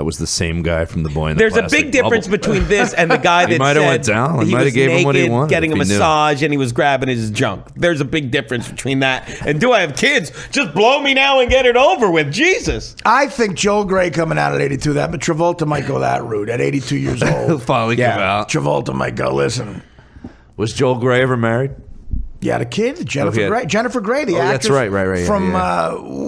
was the same guy from the boy in the There's a plastic big difference bubble. between this and the guy that he might have went down. He might have gave him what he wanted. Getting a massage and he was grabbing his junk. There's a big difference between that and do I have kids? Just blow me now and get it over with. Jesus. I think Joel Grey coming out at 82, but Travolta might go that route at 82 years old. He'll finally come out. Travolta might go, listen. Was Joel Grey ever married? Yeah, the kid, Jennifer Grey. Jennifer Grey, the actress. That's right. From,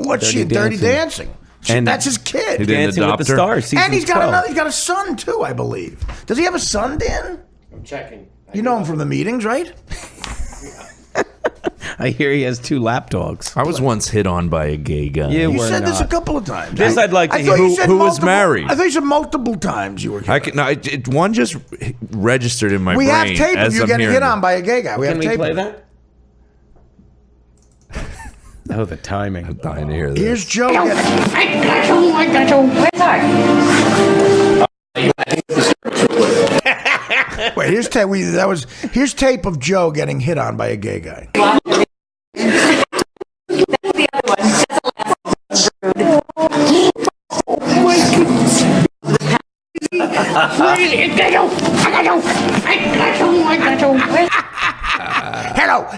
what's she, Dirty Dancing. And that's his kid. Dancing with the Stars. And he's got a son too, I believe. Does he have a son, Dan? I'm checking. You know him from the meetings, right? I hear he has 2 lapdogs. I was once hit on by a gay guy. You said this a couple of times. This I'd like to hear. Who was married? I thought you said multiple times you were hit on. One just registered in my brain. We have tape of you getting hit on by a gay guy. Can we play that? Oh, the timing. I'm dying to hear this. Here's Joe. I got you. Where's Art? Wait, here's tape. Here's tape of Joe getting hit on by a gay guy. That's the other one. That's the last one. Oh my goodness.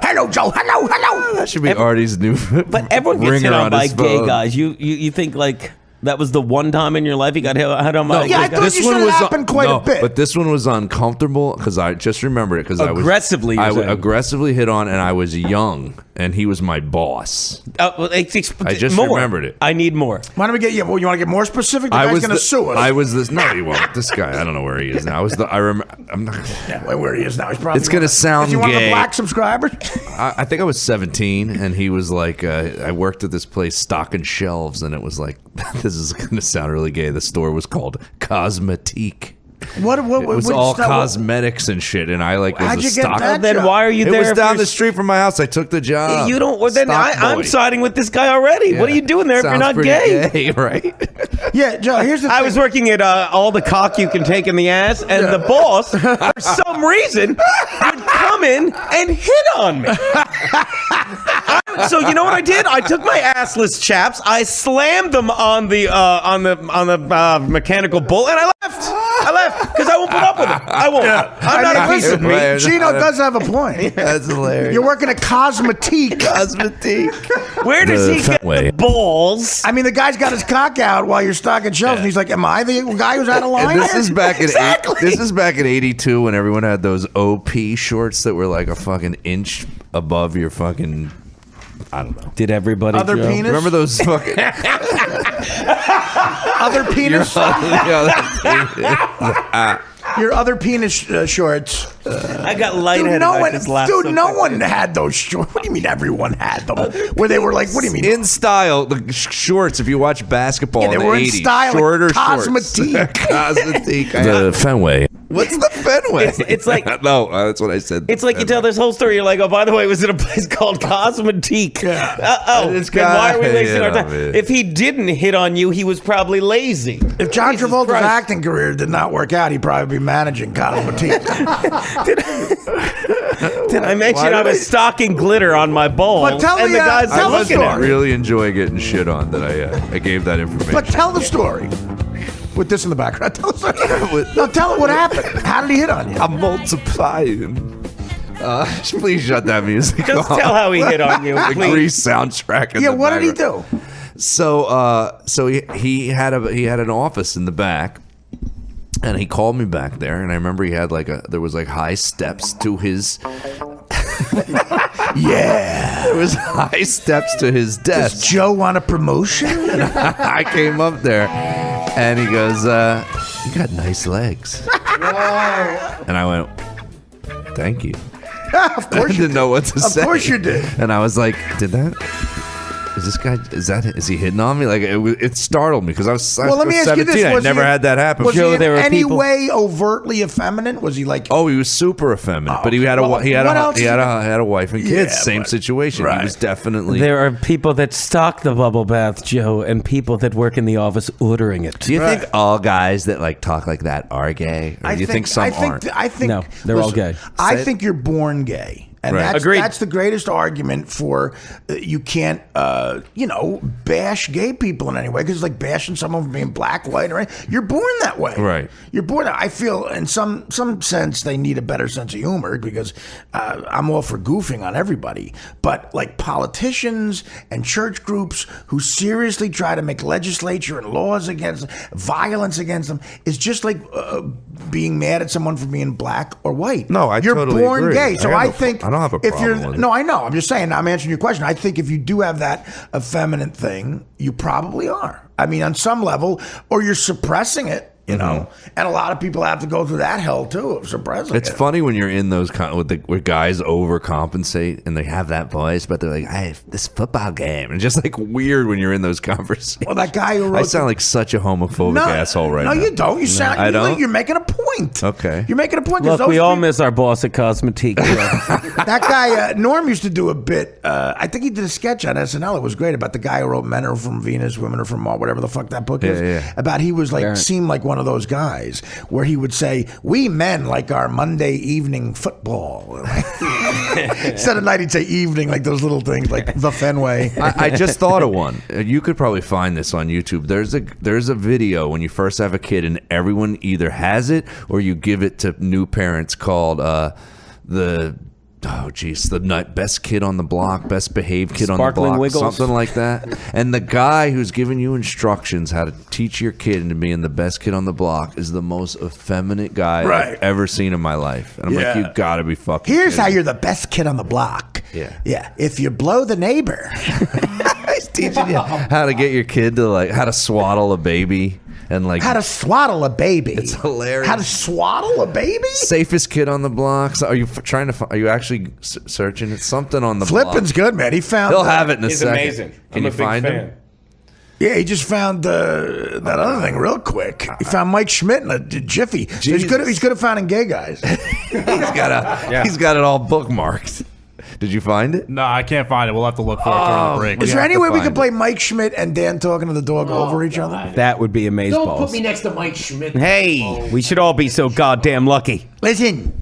Hello, Joe. Hello. That should be Artie's new. But everyone gets hit on by gay guys. You think like That was the one time in your life you got hit on by. Yeah, I thought this one was happened quite a bit. But this one was uncomfortable because I just remembered it because I was aggressively hit on, and I was young, and he was my boss. I just remembered it. I need more. Why don't we get you? Well, you want to get more specific? The guy's going to sue us. I was this. No, he won't. This guy. I don't know where he is now. I remember. I'm not. Yeah, where he is now. He's probably. It's going to sound gay. Is he one of the black subscribers? I think I was 17, and he was like, I worked at this place stocking shelves, and it was like, this is going to sound really gay. The store was called Cosmetique. What it was all cosmetics and shit, and I was how'd a you stock. get that then job? why are you there? It was down the street from my house. I took the job. You don't. Well, then I'm siding with this guy already. Yeah. What are you doing there if you're not gay? Right? Yeah, Joe. Here's the thing. I was working at all the cock you can take in the ass, and the boss, for some reason, would come in and hit on me. So you know what I did? I took my assless chaps, I slammed them on the mechanical bull, and I left because I won't put up with it. I won't. Yeah. I'm not a piece of meat. Geno does have a point. That's hilarious. You're working at Cosmetique. Where does he get the balls? I mean, the guy's got his cock out while you're stocking shelves, and he's like, "Am I the guy who's out of line?" And this is back in exactly. This is back in '82 when everyone had those OP shorts that were like a fucking inch above your fucking. I don't know. Did everybody? Other penis? Remember those fucking other penis? Your other penis shorts. I got lightheaded. No one had those shorts. What do you mean everyone had them? Where they were like, what do you mean? In style, the shorts, if you watch basketball they in the were 80s. In style, shorter like Cosmetique. Cosmetique. The Fenway. What's the Fenway? It's like no, that's what I said. It's like you tell this whole story. You're like, oh, by the way, it was in a place called Cosmetique. Yeah. This then guy, why are we wasting our time? Man. If he didn't hit on you, he was probably lazy. If John Travolta's acting career did not work out, he'd probably be managing Cosmetique. Did I mention I was stocking glitter on my balls? But tell and me, the guys tell were the looking at story. me. Really enjoy getting shit on that I gave that information. But tell the story. With this in the background. Tell us. No, tell it what happened. How did he hit on you? I'm multiplying. Please shut that music Just off. tell how he hit on you. The Please. Grease soundtrack. Yeah, what did he do? So he had an office in the back, and he called me back there, and I remember he had there was high steps to his. Yeah, there was high steps to his desk. Does Joe want a promotion? I came up there, and he goes, "You got nice legs." And I went, "Thank you." Of course, I didn't know what to say. Of course you did. And I was like, is this guy? Is he hitting on me? Like it startled me because I was 17. I never had that happen. Was he in any way overtly effeminate? Was he like? Oh, he was super effeminate, but he had a wife and kids. Same situation. Right. He was definitely. There are people that stock the bubble bath, Joe, and people that work in the office ordering it. Do you think all guys that talk like that are gay, or do you think some aren't? I think no, they're all gay. I think you're born gay. And right. that's the greatest argument for you can't, bash gay people in any way, because it's like bashing someone for being black, white, or anything. You're born that way. Right. You're born. I feel in some sense they need a better sense of humor, because I'm all for goofing on everybody. But like politicians and church groups who seriously try to make legislature and laws against them, violence against them, is just like being mad at someone for being black or white. No, you're totally born agree. gay. So I think. I don't have a problem with it. No, I know. I'm just saying. I'm answering your question. I think if you do have that effeminate thing, you probably are. I mean, on some level, or you're suppressing it. You know, and a lot of people have to go through that hell too of suppressing. It's funny when you're in those where guys overcompensate and they have that voice, but they're like, "Hey, this football game," and just like weird when you're in those conversations. Well, that guy who wrote I sound like such a homophobic asshole right now. No, you don't. You sound. I don't. You're making a point. Okay, you're making a point. Look, we all miss our boss at Cosmetique. That guy Norm used to do a bit. I think he did a sketch on SNL. It was great about the guy who wrote "Men Are From Venus, Women Are From Mars," whatever the fuck that book is. Yeah. About he was like seemed like one of those guys where he would say, "We men like our Monday evening football." Instead of night, he'd say evening, like those little things, like the Fenway. I just thought of one. You could probably find this on YouTube. There's a video when you first have a kid, and everyone either has it or you give it to new parents, called the oh geez, the best kid on the block, best behaved kid Sparkling on the block, Wiggles. something like that. And the guy who's giving you instructions how to teach your kid into being the best kid on the block is the most effeminate guy I've ever seen in my life. And I'm like, you gotta be fucking Here's kidding how me. you're the best kid on the block. Yeah. If you blow the neighbor. He's teaching you how to get your kid to like how to swaddle a baby. And like how to swaddle a baby. It's hilarious. How to swaddle a baby? Safest kid on the block. So are you trying to? Are you actually searching? It's something on the block. Flippin's good, man. He found. He'll have it in a He's second. amazing. Can you find him? Yeah, he just found that other thing real quick. He found Mike Schmidt in a jiffy. So he's good at finding gay guys. He's got it all bookmarked. Did you find it? No, I can't find it. We'll have to look for it during the break. Is there any way we could play Mike Schmidt and Dan talking to the dog over each other? That would be amazing. Don't put me next to Mike Schmidt. Hey, we should all be so goddamn lucky. Listen.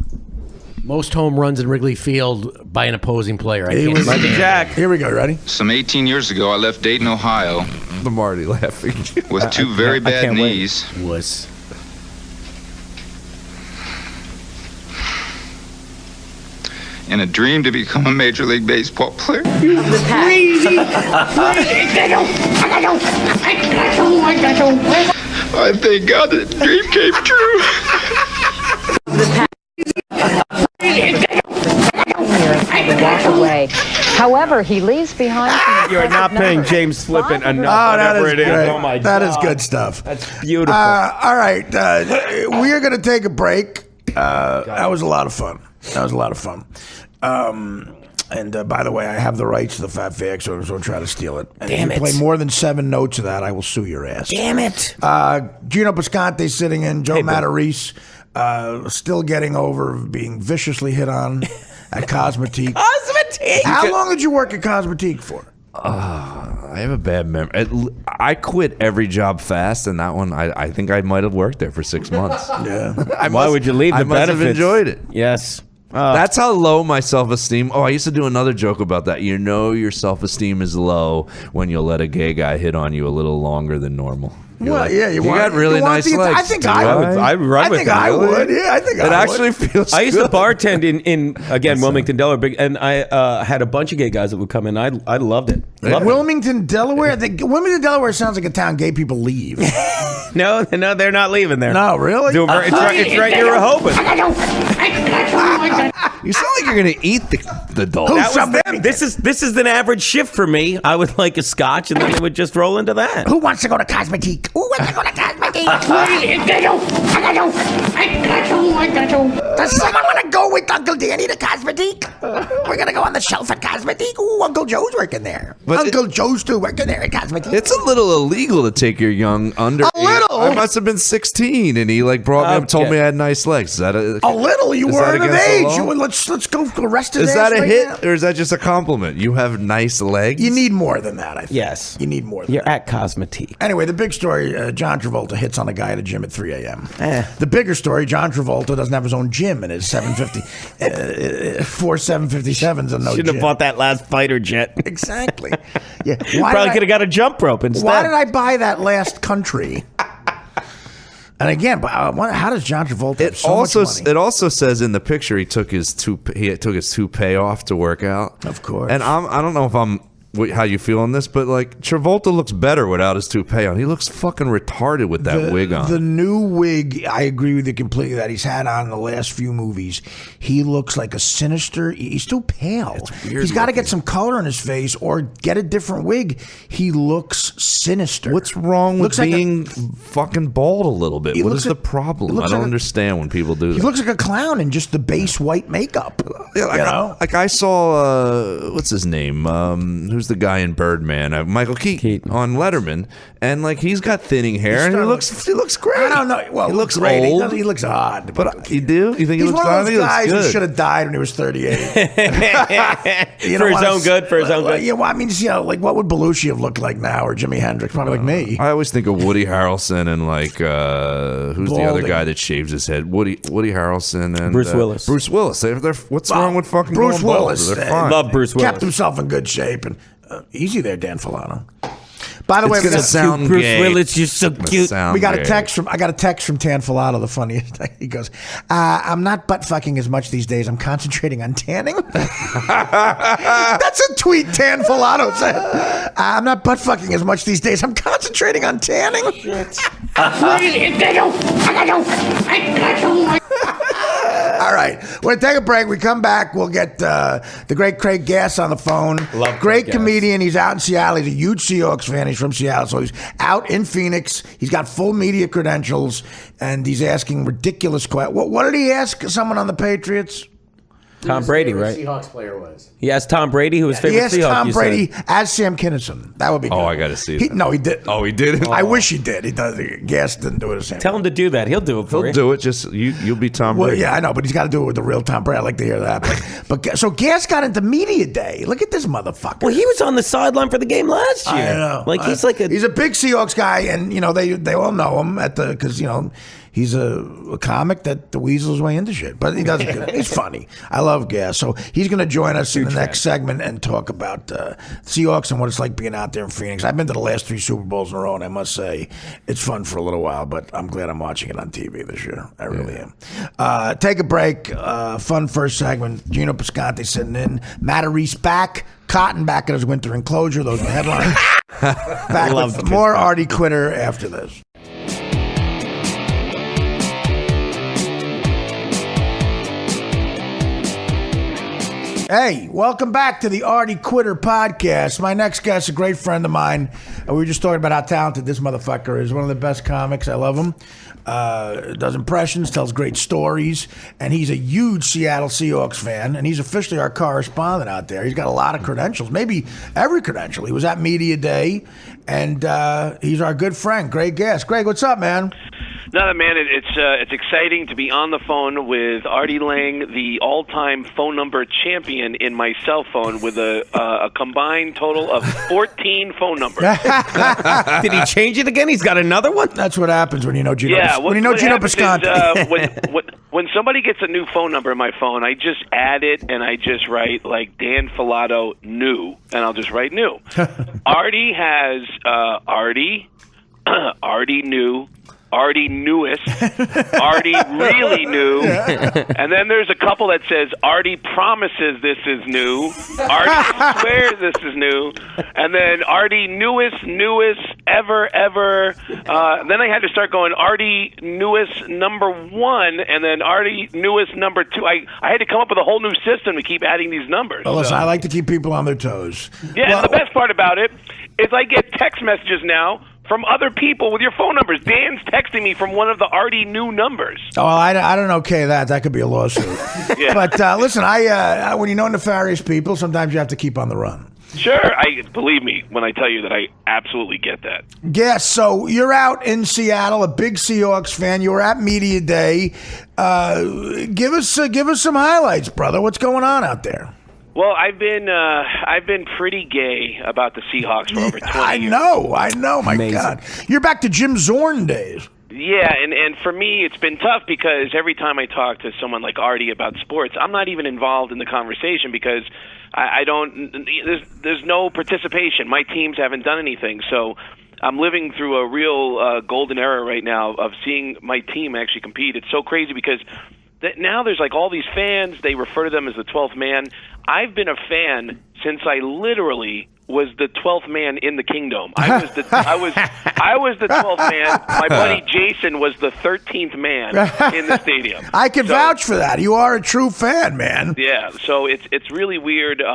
Most home runs in Wrigley Field by an opposing player. I can't Like stand. Jack. Here we go. Ready? Some 18 years ago, I left Dayton, Ohio I'm already laughing. with two very bad can't wait. knees. Was And a dream to become a Major League Baseball player. I thank God that dream came To walk away. However, he leaves behind. You're not paying James Flippin enough. Oh, that whatever is it is. great. Oh my God. That is good stuff. That's beautiful. All right. We are going to take a break. That was a lot of fun. And by the way, I have the rights to the Fat Fag, so don't try to steal it. And Damn if you it. play more than 7 notes of that, I will sue your ass. Damn it. Geno Bisconte sitting in. Joe Matarese still getting over being viciously hit on at Cosmetique. Cosmetique. How long did you work at Cosmetique for? I have a bad memory. I quit every job fast, and that one, I think I might have worked there for 6 months. Yeah. Why would you leave? The I must have benefits. enjoyed it. Yes. That's how low my self-esteem. Oh, I used to do another joke about that. You know your self-esteem is low when you'll let a gay guy hit on you a little longer than normal. You're Well, like, yeah, you got really nice legs. I think Do I would. I would run I with think it. I Really? would. Yeah, I think It I would. actually feels I used good. to bartend in again, Wilmington, Delaware, and I had a bunch of gay guys that would come in. I loved it. Loved it. Wilmington, Delaware. Wilmington, Delaware sounds like a town gay people leave. No, they're not leaving there. No, really? It's right near Rehoboth. You sound like you're going to eat the dog. That was them. This is an average shift for me. I would like a scotch, and then they would just roll into that. Who wants to go to Cosmetique? Who wants to go to Cosmetique? Does someone want to go with Uncle Danny to Cosmetique? We're going to go on the shelf at Cosmetique. Ooh, Uncle Joe's working there. But Uncle Joe's too working there at Cosmetique. It's a little illegal to take your young under. A little? I must have been 16, and he like brought me up, told me I had nice legs. Is that a little? You is were that of against the age. law? You were, let's go arrest his Is ass that a right hit, now. or is that just a compliment? You have nice legs. You need more than that, I think. Yes. You need more than You're that. at Cosmetique. Anyway, the big story, John Travolta hits on a guy at a gym at 3 a.m. The bigger story, John Travolta doesn't have his own gym in his 750, 4 757s and no Should gym. have bought that last fighter jet. Exactly. Yeah. Probably could have got a jump rope instead. Why did I buy that last country? And again, how does John Travolta have so much money? It also says in the picture he took his toupee off to work out. Of course. And I don't know if how you feel on this, but like Travolta looks better without his toupee on. He looks fucking retarded with that wig on. The new wig, I agree with you completely, that he's had on in the last few movies. He looks like a sinister. He's too pale. It's weird He's got to looking. get some color in his face or get a different wig. He looks sinister. What's wrong with Looks like being fucking bald a little bit? He What looks is the like- problem? he I looks don't like a- understand when people do He that. looks like a clown in just the base white makeup. Yeah, like I saw what's his name? Who's the guy in Birdman? Michael Keaton on Letterman, and like he's got thinning hair, and he looks great. I don't know. Well, he looks great. old. He looks odd. But you do? You think he He's looks one odd? of I those think guys he who looks should good. have died when he was 38. For his own good, for his own good. Yeah, well, I mean, like what would Belushi have looked like now, or Jimi Hendrix? Probably like me. I always think of Woody Harrelson and like who's the other Balding. guy that shaves his head? Woody Harrelson and Bruce Willis. Bruce Willis. What's wrong with fucking Bruce going bald? Willis? They're fine. Love Bruce Willis. Kept himself in good shape, and easy there, Dan Falato. By the way, gonna sound Bruce gay. Willis, you're so cute. I got a text from Dan Falato. The funniest thing, he goes, "I'm not butt fucking as much these days. I'm concentrating on tanning." That's a tweet Dan Falato said. "I'm not butt fucking as much these days. I'm concentrating on tanning." All right, we're gonna take a break. We come back. We'll get the great Craig Gass on the phone. Great comedian. He's out in Seattle. He's a huge Seahawks fan. He's from Seattle, so he's out in Phoenix. He's got full media credentials, and he's asking ridiculous questions. What did he ask someone on the Patriots? Tom Brady, right? Seahawks player was. He asked Tom Brady who his favorite Seahawks. He asked Tom Brady as Sam Kinison. That would be good. Oh, I got to see that. No, he did. Oh, he did? I wish he did. He does. Gas didn't do it as Sam. Tell him to do that. He'll do it for you. He'll do it. Just you'll be Tom Brady. Well, yeah, I know, but he's got to do it with the real Tom Brady. I like to hear that. But so Gas got into media day. Look at this motherfucker. Well, he was on the sideline for the game last year. I know. Like he's a big Seahawks guy, and they all know him because he's a comic that weasels his way into shit. But he does good. He's funny. I love Gas. So he's going to join us in the next segment and talk about Seahawks and what it's like being out there in Phoenix. I've been to the last 3 Super Bowls in a row, and I must say it's fun for a little while, but I'm glad I'm watching it on TV this year. I really am. Take a break. Fun first segment. Geno Bisconte sitting in. Matarese back. Cotton back at his winter enclosure. Those are the headlines. Back with more Artie Quitter after this. Hey, welcome back to the Artie Quitter podcast. My next guest is a great friend of mine. We were just talking about how talented this motherfucker is. One of the best comics. I love him. Does impressions, tells great stories, and he's a huge Seattle Seahawks fan, and he's officially our correspondent out there. He's got a lot of credentials, maybe every credential. He was at Media Day, and he's our good friend, Greg Gass. Greg, what's up, man? No, man, it's exciting to be on the phone with Artie Lang, the all-time phone number champion in my cell phone, with a combined total of 14 phone numbers. Did he change it again? He's got another one? That's what happens when you know Geno. Yeah, when you know Geno Bisconte. When somebody gets a new phone number in my phone, I just add it and I just write like Dan Falato new, and I'll just write new. Artie has Artie new. Artie newest, Artie really new, and then there's a couple that says Artie promises this is new, Artie swears this is new, and then Artie newest ever. Then I had to start going Artie newest number 1, and then Artie newest number 2. I had to come up with a whole new system to keep adding these numbers. Well, listen, I like to keep people on their toes. Yeah, and the best part about it is I get text messages now from other people with your phone numbers. Dan's texting me from one of the Artie new numbers. Oh, I don't okay that. That could be a lawsuit. Yeah. But listen, I when you know nefarious people, sometimes you have to keep on the run. Sure. Believe me when I tell you that I absolutely get that. Yes, so you're out in Seattle, a big Seahawks fan. You were at Media Day. Give us some highlights, brother. What's going on out there? Well, I've been pretty gay about the Seahawks for over 20 years. I know, my Amazing. God. You're back to Jim Zorn days. Yeah, and for me, it's been tough because every time I talk to someone like Artie about sports, I'm not even involved in the conversation because I don't. There's no participation. My teams haven't done anything, so I'm living through a real golden era right now of seeing my team actually compete. It's so crazy because now there's like all these fans. They refer to them as the 12th man. I've been a fan since I literally was the 12th man in the Kingdom. I was the 12th man. My buddy Jason was the 13th man in the stadium. I can vouch for that. You are a true fan, man. Yeah, so it's really weird. There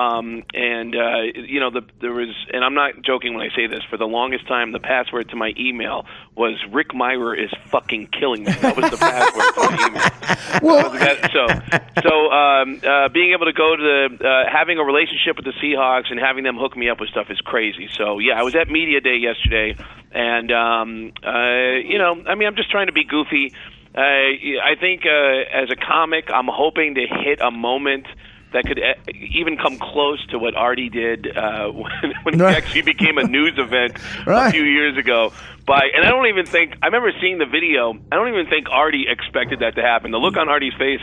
was, and I'm not joking when I say this. For the longest time, the password to my email was Rick Myrer is fucking killing me. That was the password to my email. Well, so being able to go to having a relationship with the Seahawks and having them hook me up with stuff is crazy. So yeah, I was at Media Day yesterday, and I'm just trying to be goofy. I think as a comic, I'm hoping to hit a moment that could even come close to what Artie did when he actually became a news event a few years ago. And I remember seeing the video. I don't even think Artie expected that to happen. The look on Artie's face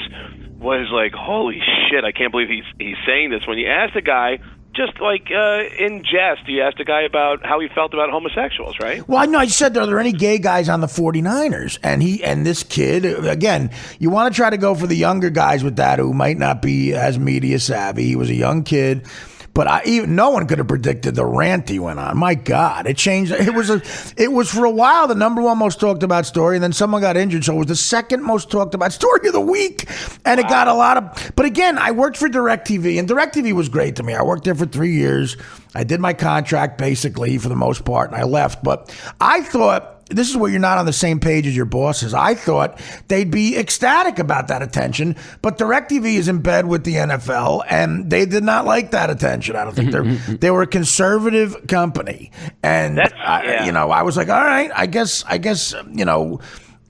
was like, holy shit, I can't believe he's saying this. When you asked a guy just like in jest, you asked a guy about how he felt about homosexuals, right? Well, I know I said, are there any gay guys on the 49ers? And this kid, again, you want to try to go for the younger guys with that who might not be as media savvy. He was a young kid. But no one could have predicted the rant he went on. My God, it changed. It was for a while the number one most talked about story, and then someone got injured, so it was the second most talked about story of the week. And it got a lot of. But again, I worked for DirecTV, and DirecTV was great to me. I worked there for 3 years. I did my contract basically for the most part, and I left. But I thought. This is where you're not on the same page as your bosses. I thought they'd be ecstatic about that attention, but DirecTV is in bed with the NFL, and they did not like that attention. I don't think they were a conservative company, and I was like, all right, I guess,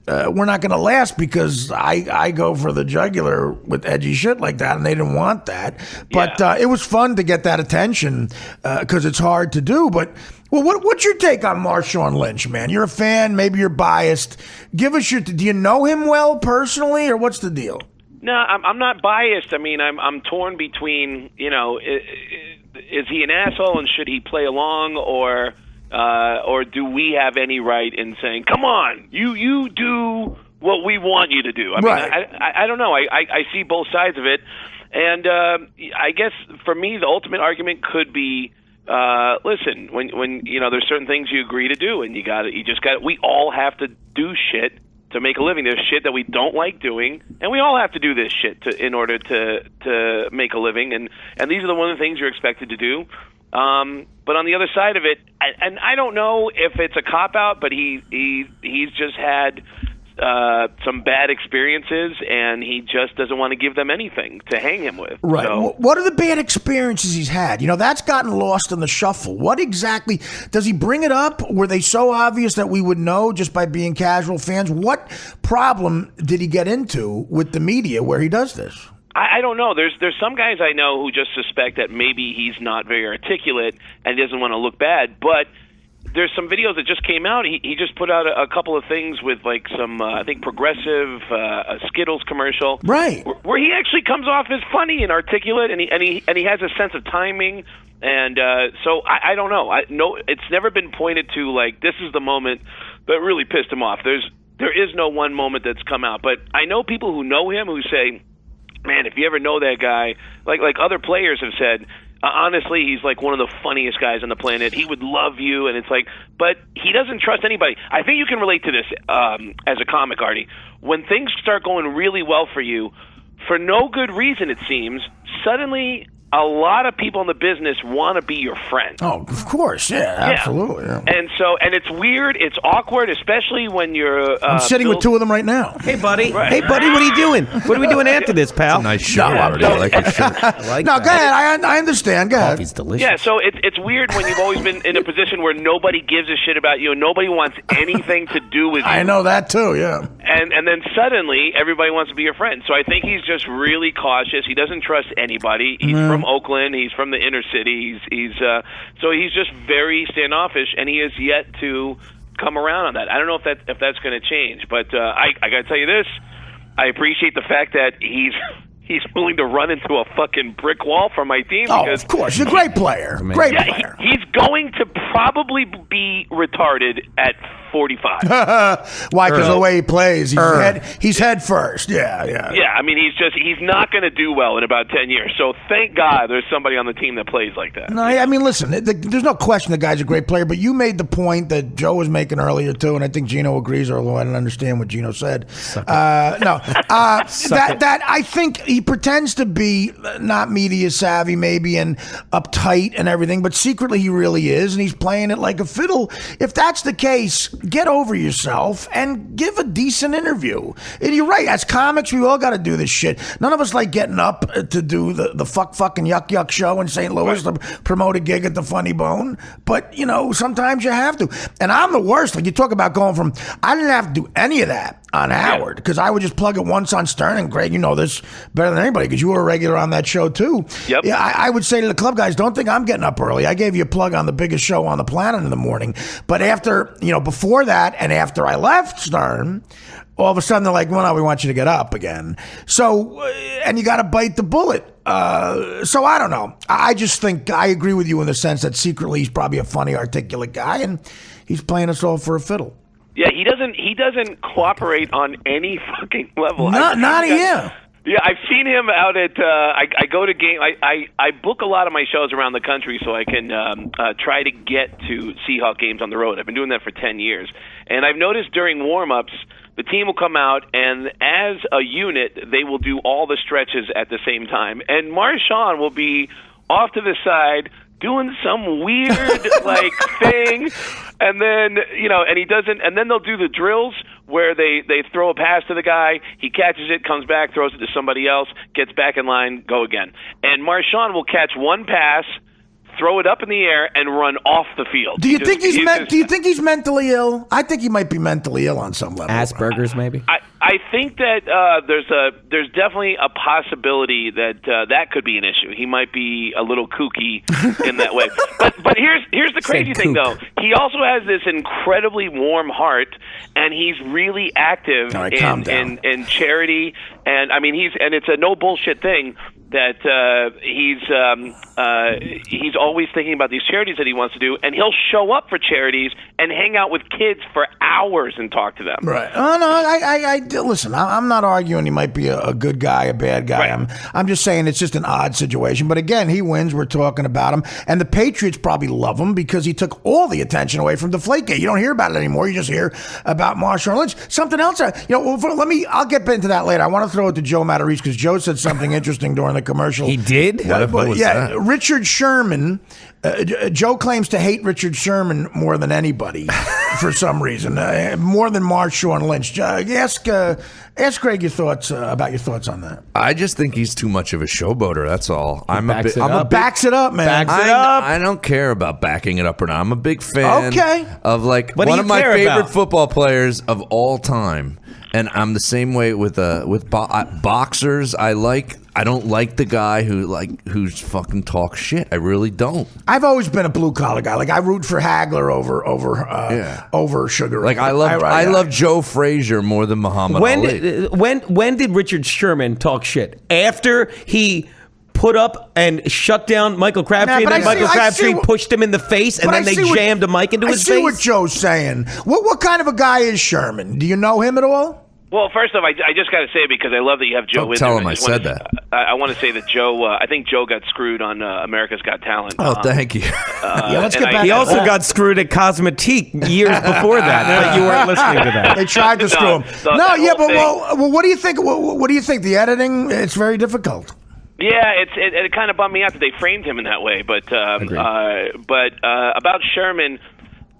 we're not going to last because I go for the jugular with edgy shit like that, and they didn't want that. But it was fun to get that attention because it's hard to do. But well, what's your take on Marshawn Lynch, man? You're a fan, maybe you're biased. Give us do you know him well personally, or what's the deal? No, I'm not biased. I mean, I'm torn between, is he an asshole and should he play along, or do we have any right in saying, come on, you do what we want you to do? I mean, I don't know. I see both sides of it. And I guess for me, the ultimate argument could be, listen, when there's certain things you agree to do, and we all have to do shit to make a living. There's shit that we don't like doing, and we all have to do this shit in order to make a living. And these are the one of the things you're expected to do. But on the other side of it, and I don't know if it's a cop-out, but he's just had some bad experiences, and he just doesn't want to give them anything to hang him with. Right. So, what are the bad experiences he's had? That's gotten lost in the shuffle. What exactly does he bring it up? Were they so obvious that we would know just by being casual fans? What problem did he get into with the media where he does this? I don't know. There's some guys I know who just suspect that maybe he's not very articulate and doesn't want to look bad, but there's some videos that just came out. He just put out a couple of things with like some I think progressive a Skittles commercial, right? Where he actually comes off as funny and articulate, and he has a sense of timing. And so I don't know. It's never been pointed to like this is the moment that really pissed him off. There is no one moment that's come out, but I know people who know him who say, man, if you ever know that guy, like other players have said. Honestly, he's like one of the funniest guys on the planet. He would love you, and it's like, but he doesn't trust anybody. I think you can relate to this as a comic, Artie. When things start going really well for you, for no good reason, it seems, suddenly a lot of people in the business want to be your friend. Oh, of course. Yeah, absolutely. Yeah. And it's weird. It's awkward, especially when you're... I'm sitting with two of them right now. Hey, buddy. Right. Hey, buddy, what are you doing? What are we doing after this, pal? Nice shirt, Artie. I like your shirt. No, go ahead. I understand. Go ahead. Coffee's delicious. Yeah, so it's weird when you've always been in a position where nobody gives a shit about you and nobody wants anything to do with you. I know that too, yeah. And then suddenly everybody wants to be your friend. So I think he's just really cautious. He doesn't trust anybody. He's from Oakland. He's from the inner city. So he's just very standoffish, and he has yet to come around on that. I don't know if that's going to change, but I got to tell you this: I appreciate the fact that he's willing to run into a fucking brick wall for my team. Oh, because of course, he's a great player. Great player. He's going to probably be retarded at 45. Why? Because the way he plays, he's head first. Yeah. Yeah, I mean, he's not going to do well in about 10 years. So thank God there's somebody on the team that plays like that. No, I mean, listen, there's no question the guy's a great player, but you made the point that Joe was making earlier too, and I think Geno agrees, although I didn't understand what Geno said. That I think he pretends to be not media savvy maybe and uptight and everything, but secretly he really is, and he's playing it like a fiddle. If that's the case, get over yourself and give a decent interview. And you're right, as comics, we all got to do this shit. None of us like getting up to do the fucking yuck show in St. Louis to promote a gig at the Funny Bone, but sometimes you have to. And I'm the worst. Like you talk about going from, I didn't have to do any of that. on Howard, because I would just plug it once on Stern, and Greg, you know this better than anybody because you were a regular on that show too. Yep. Yeah, I would say to the club guys, don't think I'm getting up early. I gave you a plug on the biggest show on the planet in the morning. But after, before that and after I left Stern, all of a sudden they're like, well, no, we want you to get up again. So, and you got to bite the bullet. So I don't know. I just think I agree with you in the sense that secretly he's probably a funny, articulate guy, and he's playing us all for a fiddle. Yeah, he doesn't cooperate on any fucking level. Not here. Yeah, I've seen him out at. I go to game. I book a lot of my shows around the country so I can try to get to Seahawk games on the road. I've been doing that for 10 years, and I've noticed during warm-ups, the team will come out, and as a unit, they will do all the stretches at the same time. And Marshawn will be off to the side doing some weird thing, and then and he doesn't. And then they'll do the drills where they throw a pass to the guy, he catches it, comes back, throws it to somebody else, gets back in line, go again. And Marshawn will catch one pass, throw it up in the air, and run off the field. Do you think he's mentally ill? I think he might be mentally ill on some level. Asperger's, maybe. I think that there's definitely a possibility that that could be an issue. He might be a little kooky in that way. But here's the crazy thing, though. He also has this incredibly warm heart, and he's really active in charity. And I mean, it's a no bullshit thing that he's always thinking about these charities that he wants to do, and he'll show up for charities and hang out with kids for hours and talk to them. Right. Oh no, I listen. I'm not arguing he might be a good guy, a bad guy. Right. I'm just saying it's just an odd situation. But again, he wins. We're talking about him, and the Patriots probably love him because he took all the attention away from Deflategate. You don't hear about it anymore. You just hear about Marshawn Lynch. Something else. I'll get into that later. I want to throw it to Joe Matarese because Joe said something interesting during the commercial. He did? What was that? Richard Sherman. Joe claims to hate Richard Sherman more than anybody for some reason, more than Marshawn Lynch. Ask Greg your thoughts about your thoughts on that. I just think he's too much of a showboater. That's all. Backs it up, man. I don't care about backing it up or not. I'm a big fan of one of my favorite football players of all time. And I'm the same way with boxers. I don't like the guy who's fucking talk shit. I really don't. I've always been a blue collar guy. I root for Hagler over Sugar Ray. I love Joe Frazier more than Muhammad Ali. When did Richard Sherman talk shit? After he put up and shut down Michael Crabtree, and then Michael Crabtree pushed him in the face, and then they jammed a mic into his face? I see what Joe's saying. What kind of a guy is Sherman? Do you know him at all? Well, first off, I just got to say, because I love that you have Joe with tell him I said that. I want to say that Joe, I think Joe got screwed on America's Got Talent. Oh, thank you. Let's get back. He also got screwed at Cosmetique years before that, but you weren't listening to that. They tried to screw him. Well, what do you think? What do you think? The editing, it's very difficult. Yeah, it kind of bummed me out that they framed him in that way. But about Sherman,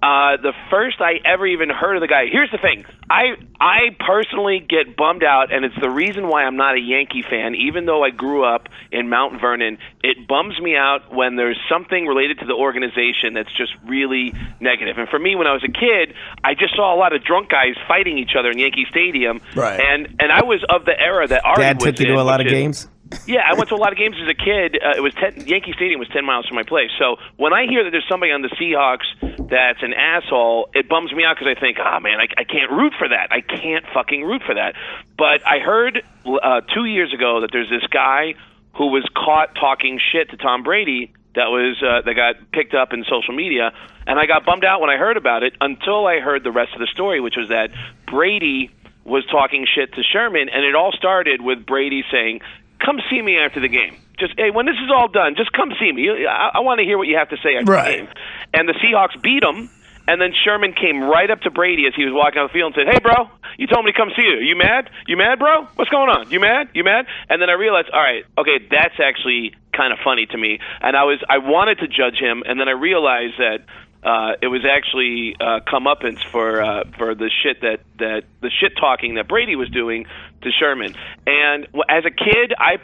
the first I ever even heard of the guy. Here's the thing. I personally get bummed out, and it's the reason why I'm not a Yankee fan, even though I grew up in Mount Vernon. It bums me out when there's something related to the organization that's just really negative. And for me, when I was a kid, I just saw a lot of drunk guys fighting each other in Yankee Stadium. Right. And I was of the era that Artie Dad took you to a lot of games? Yeah, I went to a lot of games as a kid. Yankee Stadium was 10 miles from my place. So when I hear that there's somebody on the Seahawks that's an asshole, it bums me out because I think, man, I can't root for that. I can't fucking root for that. But I heard 2 years ago that there's this guy who was caught talking shit to Tom Brady that got picked up in social media, and I got bummed out when I heard about it until I heard the rest of the story, which was that Brady was talking shit to Sherman, and it all started with Brady saying, come see me after the game. Just, hey, when this is all done, just come see me. I want to hear what you have to say after the game. And the Seahawks beat him, and then Sherman came right up to Brady as he was walking on the field and said, hey, bro, you told me to come see you. You mad? You mad, bro? What's going on? You mad? You mad? And then I realized, all right, okay, that's actually kind of funny to me. And I wanted to judge him, and then I realized that it was actually comeuppance for the shit the shit talking that Brady was doing to Sherman. And as a kid, I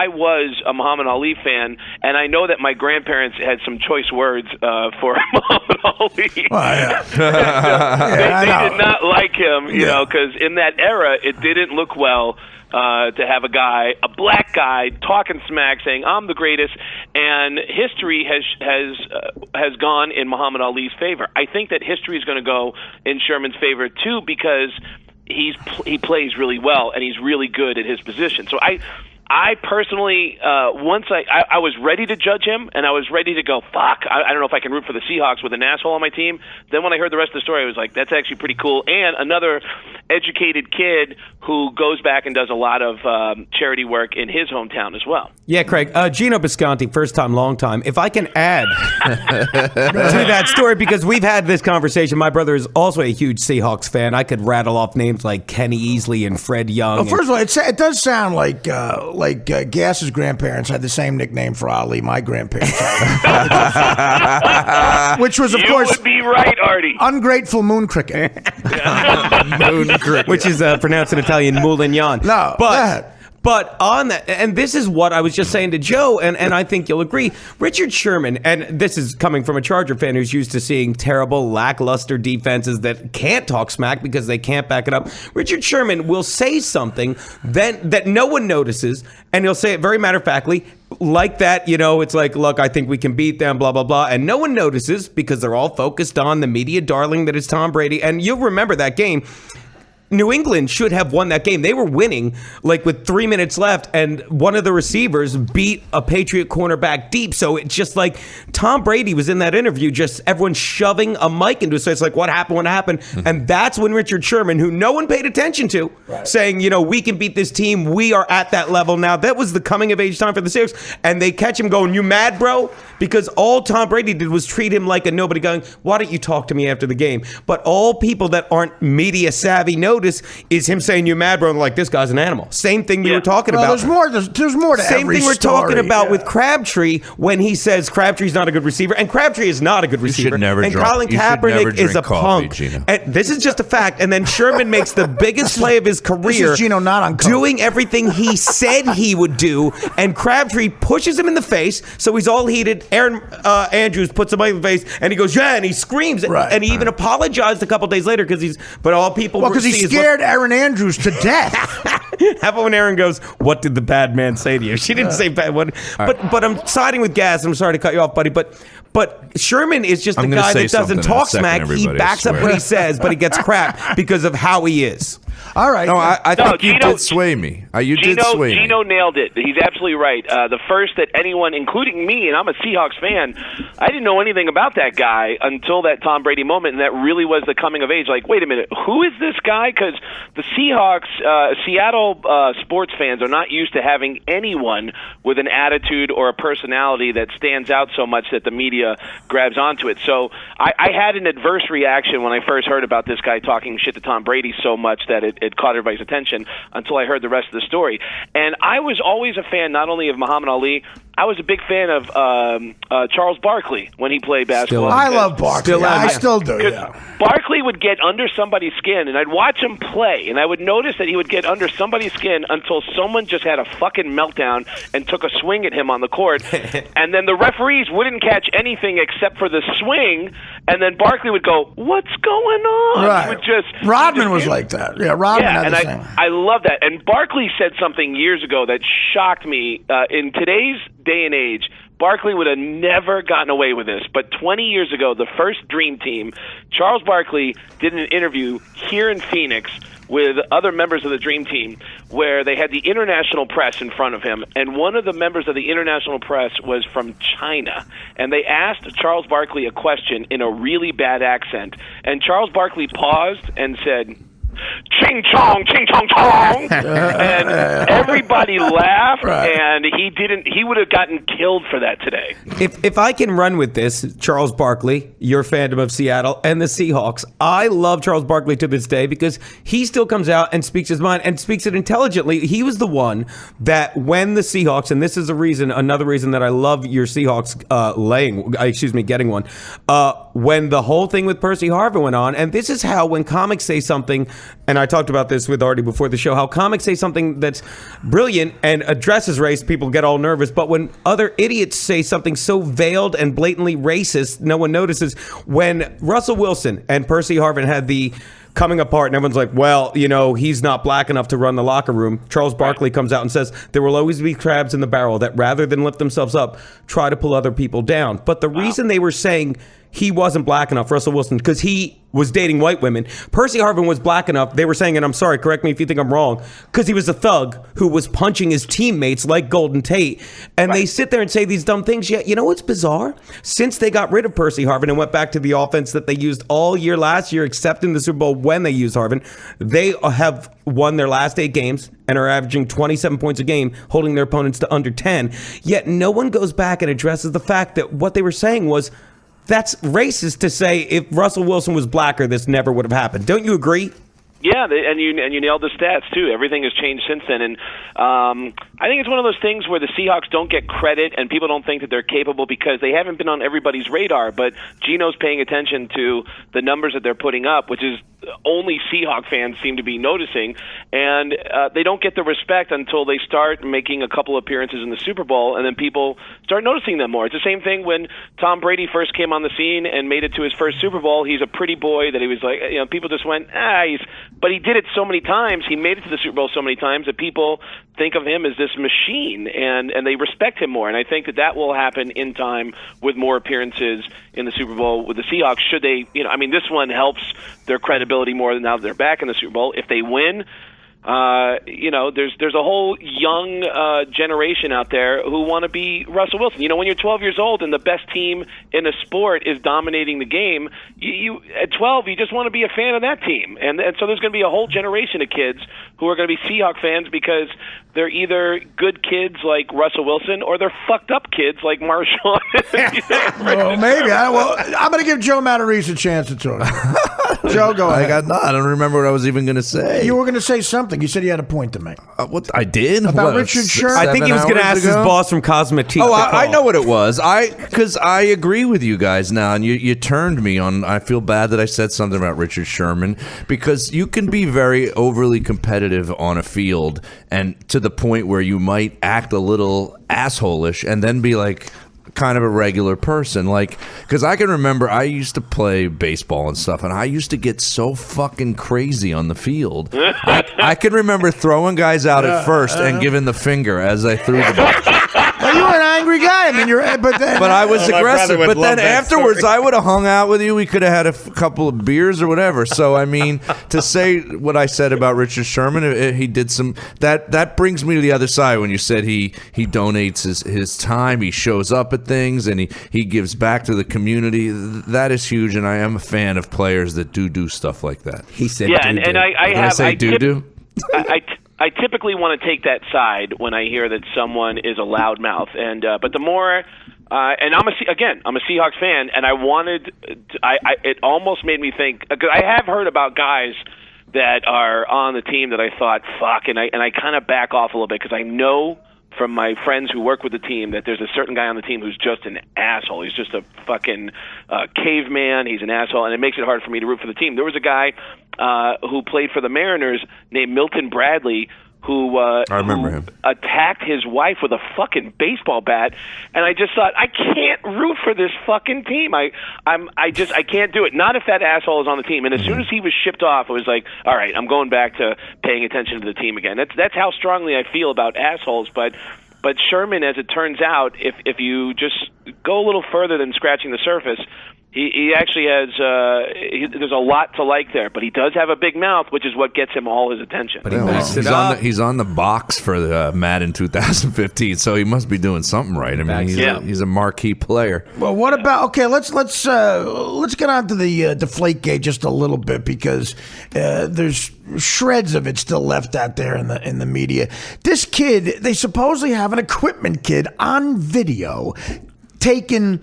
was a Muhammad Ali fan, and I know that my grandparents had some choice words for Muhammad Ali. They did not like him, you know, because in that era, it didn't look well to have a black guy, talking smack, saying I'm the greatest, and history has gone in Muhammad Ali's favor. I think that history is going to go in Sherman's favor too, because he plays really well and he's really good at his position. So I personally, once I was ready to judge him, and I was ready to go, fuck, I don't know if I can root for the Seahawks with an asshole on my team. Then when I heard the rest of the story, I was like, that's actually pretty cool. And another educated kid who goes back and does a lot of charity work in his hometown as well. Yeah, Craig. Geno Bisconte, first time, long time. If I can add to that story, because we've had this conversation. My brother is also a huge Seahawks fan. I could rattle off names like Kenny Easley and Fred Young. Well, first of all, it does sound like Gass's grandparents had the same nickname for Ali. My grandparents had. Which was, of course, you would be right, Artie. Ungrateful moon cricket. Moon cricket. Which is pronounced in Italian moulignon. No, But on that, and this is what I was just saying to Joe, and I think you'll agree, Richard Sherman, and this is coming from a Charger fan who's used to seeing terrible, lackluster defenses that can't talk smack because they can't back it up. Richard Sherman will say something that no one notices, and he'll say it very matter-of-factly, like that, you know, it's like, look, I think we can beat them, blah, blah, blah, and no one notices because they're all focused on the media darling that is Tom Brady, and you'll remember that game. New England should have won that game. They were winning like with 3 minutes left, and one of the receivers beat a Patriot cornerback deep. So it's just like Tom Brady was in that interview, just everyone shoving a mic into it. So it's like, what happened? What happened? And that's when Richard Sherman, who no one paid attention to, saying, you know, we can beat this team. We are at that level now. That was the coming of age time for the Seahawks. And they catch him going, you mad, bro? Because all Tom Brady did was treat him like a nobody, going, why don't you talk to me after the game? But all people that aren't media savvy notice is him saying, you mad, bro? And like, this guy's an animal. Same thing we were talking about. There's more to Same every thing we're story. talking about with Crabtree when he says Crabtree's not a good receiver, and Crabtree is not a good receiver. Colin Kaepernick is a punk. And this is just a fact. And then Sherman makes the biggest play of his career. This is Geno not on coke. Doing everything he said he would do, and Crabtree pushes him in the face, so he's all heated. Aaron Andrews puts him in the face, and he goes, yeah, and he screams, and he even apologized a couple days later but all people because he scared Aaron Andrews to death. How about when Aaron goes, what did the bad man say to you? She didn't say bad one. But I'm siding with Gas. I'm sorry to cut you off, buddy. But Sherman is just a guy that doesn't talk smack. He backs up what he says, but he gets crap because of how he is. All right. No, I think you did sway me. You did sway me. Geno nailed it. He's absolutely right. The first that anyone, including me, and I'm a Seahawks fan, I didn't know anything about that guy until that Tom Brady moment, and that really was the coming of age. Like, wait a minute, who is this guy? Because the Seahawks, Seattle sports fans are not used to having anyone with an attitude or a personality that stands out so much that the media grabs onto it. So I had an adverse reaction when I first heard about this guy talking shit to Tom Brady so much that it caught everybody's attention until I heard the rest of the story. And I was always a fan not only of Muhammad Ali, I was a big fan of Charles Barkley when he played basketball. I love Barkley. I still do. Yeah. Barkley would get under somebody's skin, and I'd watch him play, and I would notice that he would get under somebody's skin until someone just had a fucking meltdown and took a swing at him on the court, and then the referees wouldn't catch anything except for the swing, and then Barkley would go, "What's going on?" Right. Rodman was like that. Yeah, Rodman had the same. I love that. And Barkley said something years ago that shocked me. In today's day and age, Barkley would have never gotten away with this. But 20 years ago, the first Dream Team, Charles Barkley did an interview here in Phoenix with other members of the Dream Team where they had the international press in front of him, and one of the members of the international press was from China, and they asked Charles Barkley a question in a really bad accent, and Charles Barkley paused and said, "Ching chong, ching chong chong," and everybody laughed, and he would have gotten killed for that today. If I can run with this, Charles Barkley, your fandom of Seattle and the Seahawks, I love Charles Barkley to this day because he still comes out and speaks his mind and speaks it intelligently. He was the one that when the Seahawks, and this is another reason that I love your Seahawks getting one, when the whole thing with Percy Harvin went on, and this is how when comics say something and I talked about this with Artie before the show, how comics say something that's brilliant and addresses race, people get all nervous. But when other idiots say something so veiled and blatantly racist, no one notices. When Russell Wilson and Percy Harvin had the coming apart, and everyone's like, well, he's not black enough to run the locker room. Charles Barkley comes out and says there will always be crabs in the barrel that rather than lift themselves up, try to pull other people down. But the reason they were saying he wasn't black enough, Russell Wilson, because he was dating white women. Percy Harvin was black enough. They were saying, and I'm sorry, correct me if you think I'm wrong, because he was a thug who was punching his teammates like Golden Tate. And they sit there and say these dumb things. Yet, you know what's bizarre? Since they got rid of Percy Harvin and went back to the offense that they used all year last year, except in the Super Bowl when they used Harvin, they have won their last 8 games and are averaging 27 points a game, holding their opponents to under 10. Yet no one goes back and addresses the fact that what they were saying was, that's racist to say if Russell Wilson was blacker, this never would have happened. Don't you agree? Yeah, and you nailed the stats too. Everything has changed since then, and I think it's one of those things where the Seahawks don't get credit, and people don't think that they're capable because they haven't been on everybody's radar. But Geno's paying attention to the numbers that they're putting up, which is only Seahawk fans seem to be noticing, and they don't get the respect until they start making a couple appearances in the Super Bowl, and then people start noticing them more. It's the same thing when Tom Brady first came on the scene and made it to his first Super Bowl. He's a pretty boy that he was like, people just went, but he did it so many times. He made it to the Super Bowl so many times that people think of him as this machine, and they respect him more. And I think that will happen in time with more appearances in the Super Bowl with the Seahawks. Should they, this one helps their credibility more than now that they're back in the Super Bowl. If they win, there's a whole young generation out there who want to be Russell Wilson. When you're 12 years old and the best team in a sport is dominating the game, you at 12 you just want to be a fan of that team, and so there's going to be a whole generation of kids who are going to be Seahawk fans because they're either good kids like Russell Wilson or they're fucked up kids like Marshawn. Well, maybe. I'm going to give Joe Matarese a chance to talk. Joe, go ahead. I don't remember what I was even going to say. You were going to say something. You said you had a point to make. What I did about Richard Sherman. I think he was going to ask his boss from Cosmetique. Oh, I know what it was. Because I agree with you guys now, and you turned me on. I feel bad that I said something about Richard Sherman because you can be very overly competitive on a field, and to the point where you might act a little asshole-ish, and then be like kind of a regular person. Like, because I can remember I used to play baseball and stuff, and I used to get so fucking crazy on the field. I can remember throwing guys out at first and giving the finger as I threw the ball. Well, you were an angry guy. But I was aggressive. But then afterwards, story. I would have hung out with you. We could have had a couple of beers or whatever. So, to say what I said about Richard Sherman, he did some. That brings me to the other side when you said he donates his time, he shows up at things, and he gives back to the community. That is huge, and I am a fan of players that do stuff like that. He said, "Yeah," and I say do. I typically want to take that side when I hear that someone is a loudmouth, but the more, and I'm a Seahawks fan, and it almost made me think, because I have heard about guys that are on the team that I thought, fuck, and I kind of back off a little bit because I know from my friends who work with the team that there's a certain guy on the team who's just an asshole. He's just a fucking caveman. He's an asshole, and it makes it hard for me to root for the team. There was a guy who played for the Mariners named Milton Bradley who I remember him attacked his wife with a fucking baseball bat, and I just thought, I can't root for this fucking team. I can't do it. Not if that asshole is on the team. And as soon as he was shipped off, it was like, all right, I'm going back to paying attention to the team again. That's how strongly I feel about assholes. But Sherman, as it turns out, if you just go a little further than scratching the surface, he actually has there's a lot to like there, but he does have a big mouth, which is what gets him all his attention. But he's on the box for the Madden 2015, so he must be doing something right. He's a marquee player. Well, what about let's get on to the Deflategate just a little bit, because there's shreds of it still left out there in the media. This kid, they supposedly have an equipment kid on video taking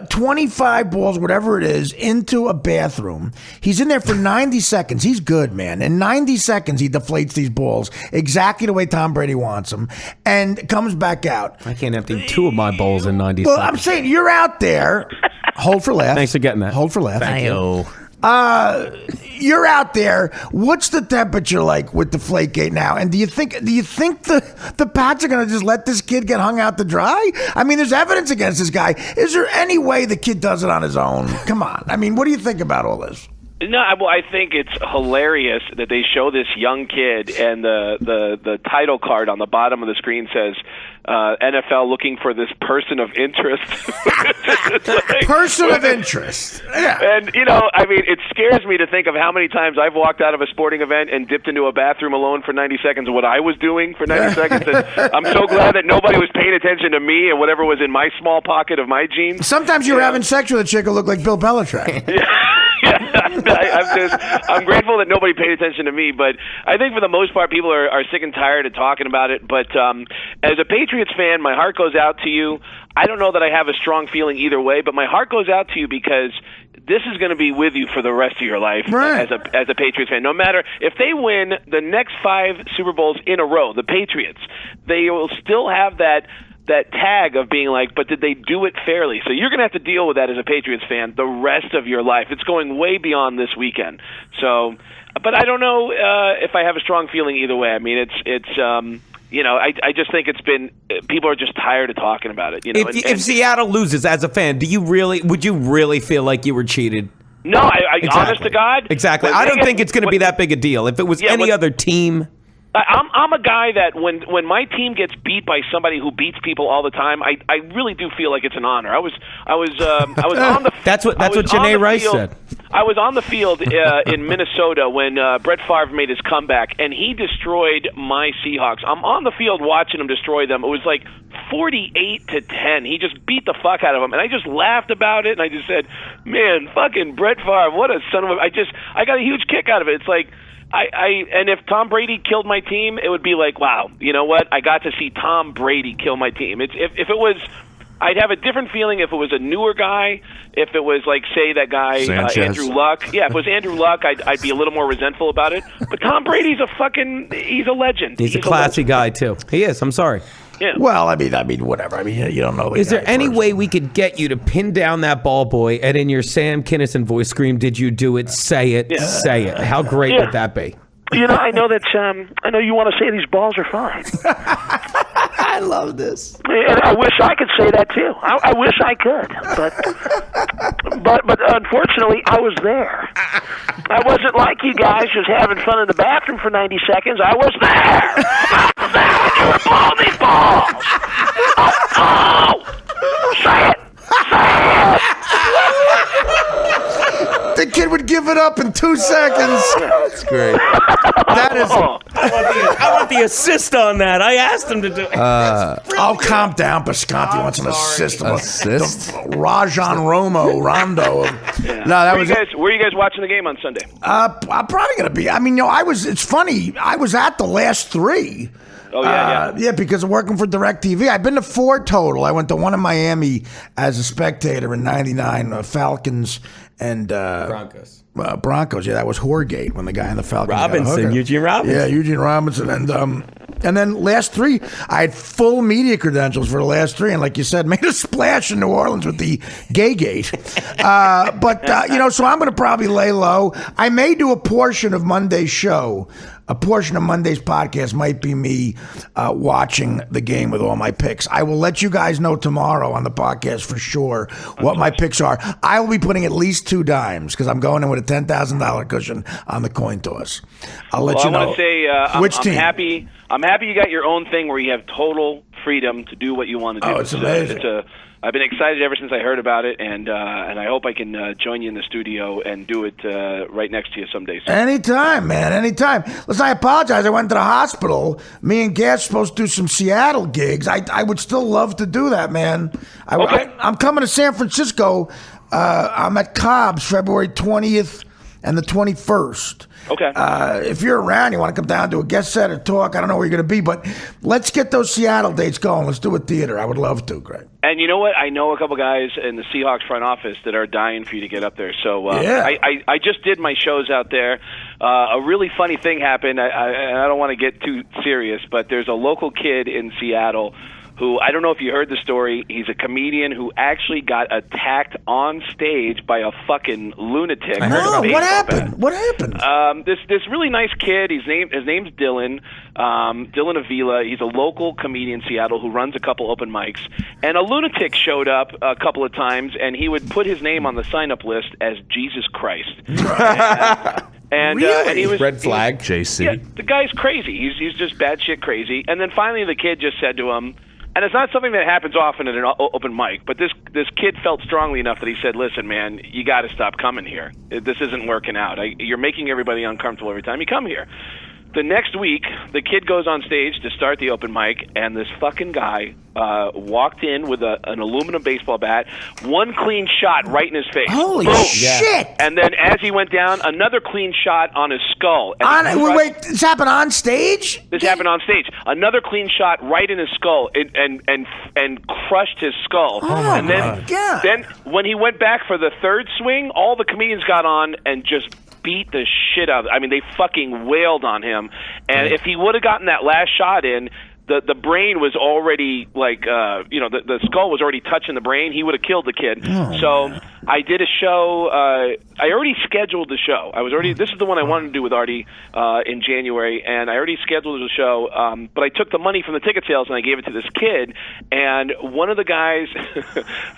25 balls, whatever it is, into a bathroom. He's in there for 90 seconds. He's good, man. In 90 seconds, he deflates these balls exactly the way Tom Brady wants them and comes back out. I can't empty 2 of my bowls in 90 well, seconds. I'm saying, you're out there. Hold for laugh. Thanks for getting that. Hold for laugh. Thank you. You're out there. What's the temperature like with Deflategate now? And do you think the Pats are going to just let this kid get hung out to dry? I mean, there's evidence against this guy. Is there any way the kid does it on his own? Come on. I mean, what do you think about all this? No, well, I think it's hilarious that they show this young kid and the title card on the bottom of the screen says NFL looking for this person of interest. Person of interest. Yeah. And, I mean, it scares me to think of how many times I've walked out of a sporting event and dipped into a bathroom alone for 90 seconds, what I was doing for 90 seconds. And I'm so glad that nobody was paying attention to me and whatever was in my small pocket of my jeans. Sometimes you were having sex with a chick who looked like Bill Belichick. I'm grateful that nobody paid attention to me, but I think for the most part, people are sick and tired of talking about it. But as a Patriots fan, my heart goes out to you. I don't know that I have a strong feeling either way, but my heart goes out to you because this is going to be with you for the rest of your life as a Patriots fan. No matter if they win the next 5 Super Bowls in a row, the Patriots, they will still have that tag of being like, but did they do it fairly? So you're going to have to deal with that as a Patriots fan the rest of your life. It's going way beyond this weekend. So, but I don't know if I have a strong feeling either way. I mean, I just think people are just tired of talking about it. If Seattle loses as a fan, would you really feel like you were cheated? No, exactly. Honest to God. Exactly. I don't think it's going to be that big a deal. If it was any other team. I'm a guy that when my team gets beat by somebody who beats people all the time, I really do feel like it's an honor. I was on the That's what Janae Rice said. I was on the field in Minnesota when Brett Favre made his comeback, and he destroyed my Seahawks. I'm on the field watching him destroy them. It was like 48-10. He just beat the fuck out of them, and I just laughed about it, and I just said, "Man, fucking Brett Favre, what a son of a!" I got a huge kick out of it. It's like. And if Tom Brady killed my team, it would be like, wow, you know what? I got to see Tom Brady kill my team. If it was, I'd have a different feeling if it was a newer guy. If it was like, say, that guy Andrew Luck. Yeah, if it was Andrew Luck, I'd be a little more resentful about it. But Tom Brady's he's a legend. He's a classy guy too. He is. I'm sorry. Yeah. Well, I mean, whatever. I mean, you don't know. Is there any way we could get you to pin down that ball boy and in your Sam Kinison voice scream, "Did you do it? Say it. Yeah. Say it." How great would that be? I know that. I know you want to say these balls are fine. I love this. And I wish I could say that too. I wish I could, but unfortunately, I was there. I wasn't like you guys just having fun in the bathroom for 90 seconds. I was there. I was there when you were blowing these balls. Oh, say it. Say it. The kid would give it up in 2 seconds. That's great. That is. I want the assist on that. I asked him to do it. Calm down, Bisconte wants an assist. Assist? Rajon Rondo. Yeah. No, were you guys watching the game on Sunday? I'm probably going to be. I mean, it's funny. I was at the last 3. Oh, yeah. Yeah, because of working for DirecTV. I've been to 4 total. I went to one in Miami as a spectator in '99, Falcons and Broncos. Broncos, yeah, that was Horgate when the guy in the Falcons Eugene Robinson. Yeah, Eugene Robinson. And then last 3, I had full media credentials for the last 3. And like you said, made a splash in New Orleans with the gay gate. So I'm going to probably lay low. I may do a portion of Monday's show. A portion of Monday's podcast might be me watching the game with all my picks. I will let you guys know tomorrow on the podcast for sure what my picks are. I will be putting at least 2 dimes because I'm going in with a $10,000 cushion on the coin toss. I'll let you know. I want to say which team? I'm happy you got your own thing where you have total freedom to do what you want to do. Oh, it's amazing. I've been excited ever since I heard about it, and I hope I can join you in the studio and do it right next to you someday. So. Anytime, man, anytime. Listen, I apologize. I went to the hospital. Me and Gas supposed to do some Seattle gigs. I would still love to do that, man. I'm coming to San Francisco. I'm at Cobb's February 20th and the 21st. Okay. If you're around, you want to come down, do a guest set or talk, I don't know where you're going to be, but let's get those Seattle dates going. Let's do a theater. I would love to, Greg. And you know what? I know a couple guys in the Seahawks front office that are dying for you to get up there. So I just did my shows out there. A really funny thing happened. I don't want to get too serious, but there's a local kid in Seattle who I don't know if you heard the story. He's a comedian who actually got attacked on stage by a fucking lunatic. No, what happened? What happened? This really nice kid. His name's Dylan. Dylan Avila. He's a local comedian in Seattle who runs a couple open mics. And a lunatic showed up a couple of times, and he would put his name on the sign-up list as Jesus Christ. And he was red flag. JC. Yeah, the guy's crazy. He's just batshit crazy. And then finally, the kid just said to him, and it's not something that happens often at an open mic, but this kid felt strongly enough that he said, "Listen, man, you got to stop coming here. This isn't working out. You're making everybody uncomfortable every time you come here." The next week, the kid goes on stage to start the open mic, and this fucking guy walked in with an aluminum baseball bat, one clean shot right in his face. Holy Boom. shit! And then as he went down, another clean shot on his skull. Wait, this happened on stage? This happened on stage. Another clean shot right in his skull and crushed his skull. Oh, and then when he went back for the third swing, all the comedians got on and just beat the shit out of him. I mean, they fucking wailed on him. And if he would have gotten that last shot in, the brain was already like, the skull was already touching the brain. He would have killed the kid. So I did a show. I already scheduled the show. This is the one I wanted to do with Artie in January, and I already scheduled the show. But I took the money from the ticket sales and I gave it to this kid. And one of the guys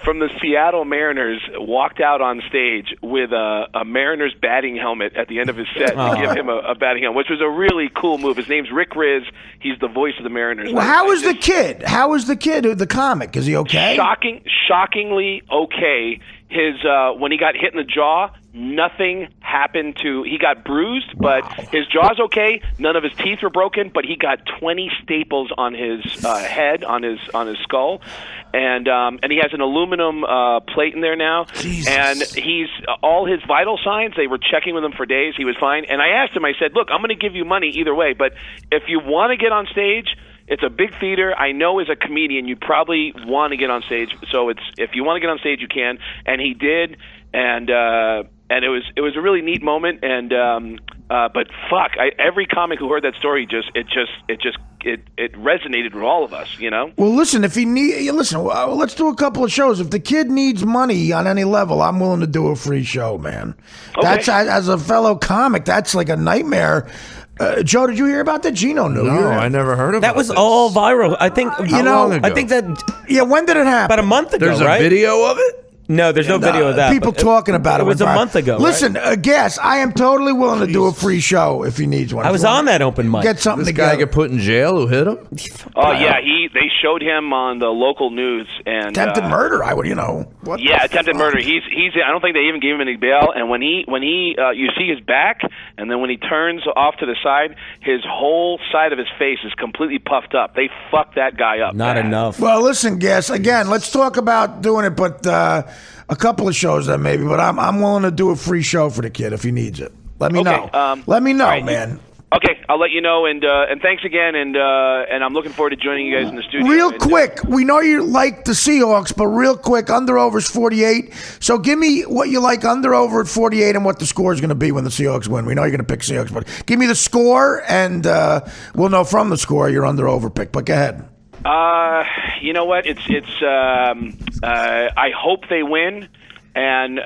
from the Seattle Mariners walked out on stage with a Mariners batting helmet at the end of his set to give him a batting helmet, which was a really cool move. His name's Rick Riz. He's the voice of the Mariners. Well, how was the kid? How was the kid, the comic? Is he okay? Shockingly okay. His when he got hit in the jaw, nothing happened to. He got bruised, but his jaw's okay. None of his teeth were broken, but he got 20 staples on his head, on his skull, and he has an aluminum plate in there now. Jesus. And he's all his vital signs. They were checking with him for days. He was fine. And I asked him. I said, "Look, I'm going to give you money either way, but if you want to get on stage." It's a big theater. I know as a comedian you probably want to get on stage. So if you want to get on stage, you can. And he did. And it was a really neat moment. And but fuck, every comic who heard that story it resonated with all of us. You know. Well, listen. If he let's do a couple of shows. If the kid needs money on any level, I'm willing to do a free show, man. Okay. That's as a fellow comic. That's like a nightmare. Joe, did you hear about that? Geno knew. No, I never heard about that. Was this. all viral. I think. How long ago? I think that. Yeah, when did it happen? About a month ago. There's right? a video of it. No, there's no video of that. People talking about it. It was a month ago. Listen, Gas, I am totally willing to do a free show if he needs one. I was on that open mic. Get something this together. guy get put in jail who hit him? Oh yeah, they showed him on the local news and attempted murder. Attempted murder. He's. I don't think they even gave him any bail. And when he you see his back, and then when he turns off to the side, his whole side of his face is completely puffed up. They fucked that guy up. Not enough. Well, listen, Gas. Again, let's talk about doing it, but. A couple of shows then maybe, but I'm willing to do a free show for the kid if he needs it. Let me know. Let me know, right, man. Okay, I'll let you know, and thanks again, and I'm looking forward to joining you guys in the studio. Real quick, we know you like the Seahawks, but real quick, under/over's 48. So give me what you like under/over at 48 and what the score is going to be when the Seahawks win. We know you're going to pick Seahawks, but give me the score, and we'll know from the score your under/over pick. But go ahead. You know what? I hope they win, and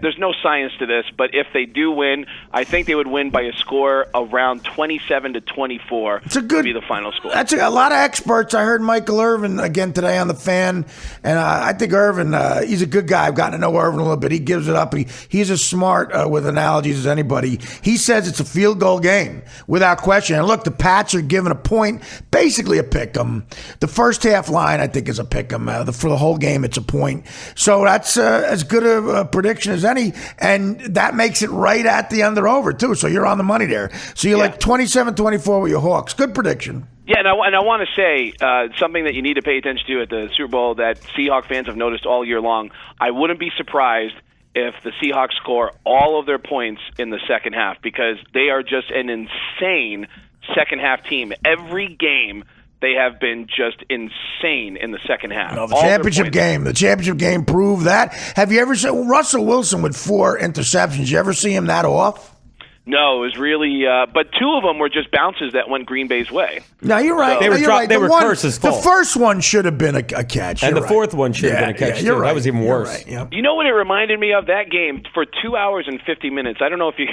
there's no science to this, but if they do win, I think they would win by a score around 27-24. It's a good. To be the final score. That's a lot of experts. I heard Michael Irvin again today on the Fan, and I think Irvin, he's a good guy. I've gotten to know Irvin a little bit. He gives it up. He's as smart with analogies as anybody. He says it's a field goal game without question. And look, the Pats are given a point, basically a pick 'em. The first half line, I think, is a pick 'em. For the whole game, it's a point. So that's as good a prediction as any, and that makes it right at the under/over too. So you're on the money there. So you're like 27-24 with your Hawks. Good prediction. Yeah, and I want to say something that you need to pay attention to at the Super Bowl that Seahawks fans have noticed all year long. I wouldn't be surprised if the Seahawks score all of their points in the second half because they are just an insane second half team. Every game they have been just insane in the second half. No, the championship game proved that. Have you ever seen Russell Wilson with 4 interceptions? You ever see him that off? No, it was really, but two of them were just bounces that went Green Bay's way. No, you're right. They were You're right. they were Curse's fault. The first one should have been a catch. And You're the right. fourth one should have been a catch, too. Right. That was even worse. Right. Yep. You know what it reminded me of? That game for 2 hours and 50 minutes. I don't know if you...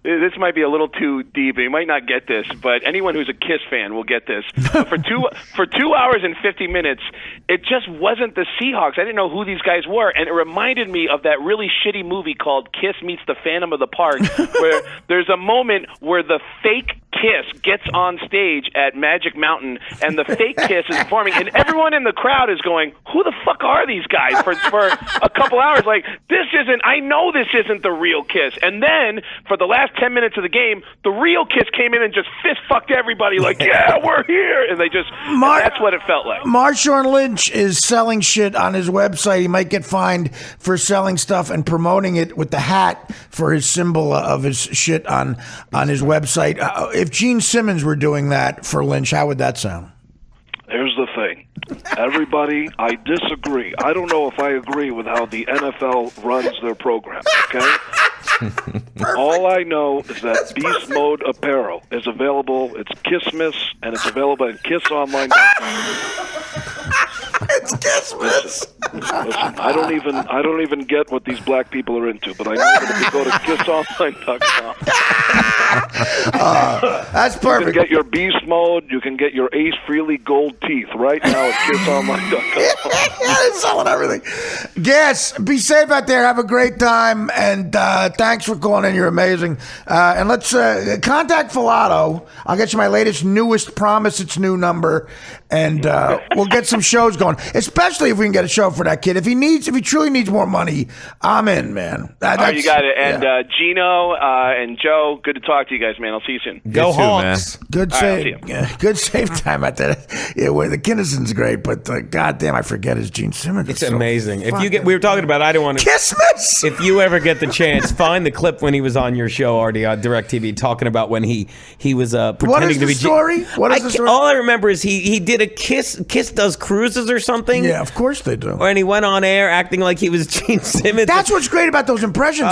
This might be a little too deep, and you might not get this, but anyone who's a Kiss fan will get this. But for 2 hours and 50 minutes, it just wasn't the Seahawks. I didn't know who these guys were, and it reminded me of that really shitty movie called Kiss Meets the Phantom of the Park, where there's a moment where the fake Kiss gets on stage at Magic Mountain, and the fake Kiss is performing, and everyone in the crowd is going, "Who the fuck are these guys?" For a couple hours, like, I know this isn't the real Kiss. And then for the last 10 minutes of the game, the real Kiss came in and just fist fucked everybody, like, "Yeah, we're here," and they just that's what it felt like. Marshawn Lynch is selling shit on his website. He might get fined for selling stuff and promoting it with the hat for his symbol of his shit on his website. If Gene Simmons were doing that for Lynch, how would that sound? Here's the thing. Everybody, I disagree. I don't know if I agree with how the NFL runs their program, okay? All I know is that Beast Mode apparel is available. It's Kissmas, and it's available at KissOnline.com. It's Kissmas. Listen, I don't even get what these black people are into, but I know that if you go to KissOnline.com, that's perfect. You can get your Beast Mode. You can get your Ace Frehley gold teeth right now at KissOnline.com. They're selling everything. Gas, be safe out there. Have a great time, and thanks for calling in. You're amazing. And let's contact Falato. I'll get you my newest promise. It's new number, and we'll get some shows going. Especially if we can get a show for that kid. If he truly needs more money, I'm in, man. You got it. And Geno and Joe, good to talk to you guys, man. I'll see you soon. Go Hawks. Good save. Good save time out there. Yeah, well, the Kinnison's great, but goddamn, I forget his Gene Simmons. It's amazing. If you we were talking about, I don't want to. Kissmas. If you ever get the chance, find the clip when he was on your show, Artie, on DirecTV, talking about when he was pretending what is to be. The story? What is the story? All I remember is he did a Kiss. Kiss does cruises or something. Yeah, of course they do. And he went on air acting like he was Gene Simmons. That's what's great about those impressions.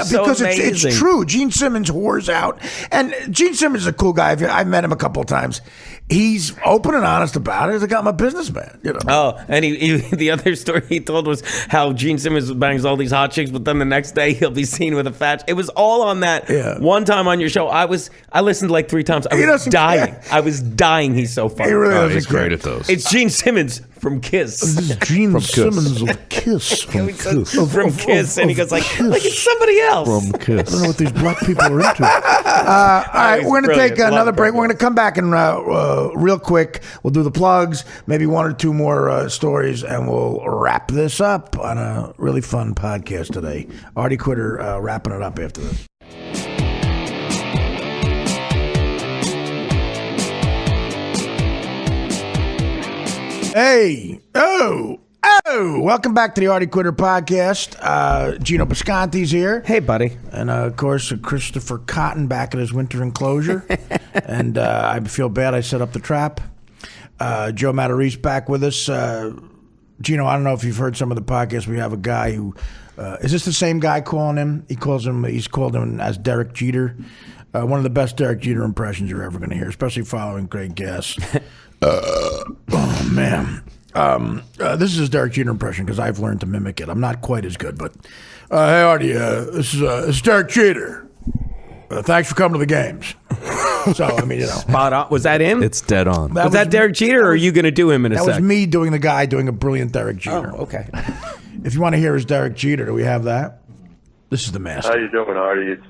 Because it's true. Gene Simmons whores out. And Gene Simmons is a cool guy. I've met him a couple of times. He's open and honest about it. He's like, I'm a businessman. You know. Oh, and the other story he told was how Gene Simmons bangs all these hot chicks, but then the next day he'll be seen with a fat. It was all on that one time on your show. I listened like 3 times. I was dying. I was dying. He's so funny. He really he's great at those. It's Gene Simmons from Kiss. This is Gene Simmons of Kiss. From Kiss. And he goes like it's somebody else. From Kiss. I don't know what these black people are into. All right, we're going to take another break. We're going to come back and real quick, we'll do the plugs, maybe 1 or 2 more stories, and we'll wrap this up on a really fun podcast today. Artie Quitter wrapping it up after this. Hey, welcome back to the Artie Quitter podcast. Geno Bisconte's here. Hey, buddy. And, of course, Christopher Cotton back at his winter enclosure. And I feel bad I set up the trap. Joe Matarese back with us. Geno, I don't know if you've heard some of the podcasts. We have a guy who... is this the same guy calling him? He's called him as Derek Jeter. One of the best Derek Jeter impressions you're ever going to hear, especially following great guests. Oh, man. This is his Derek Jeter impression because I've learned to mimic it. I'm not quite as good, but hey, Artie, this is Derek Jeter. Thanks for coming to the games. So, I mean, Spot on. Was that him? It's dead on. Was that Derek Jeter, or are you going to do him in a sec? That was me doing the guy doing a brilliant Derek Jeter. Oh, okay. If you want to hear his Derek Jeter, do we have that? This is the master. How you doing, Artie? It's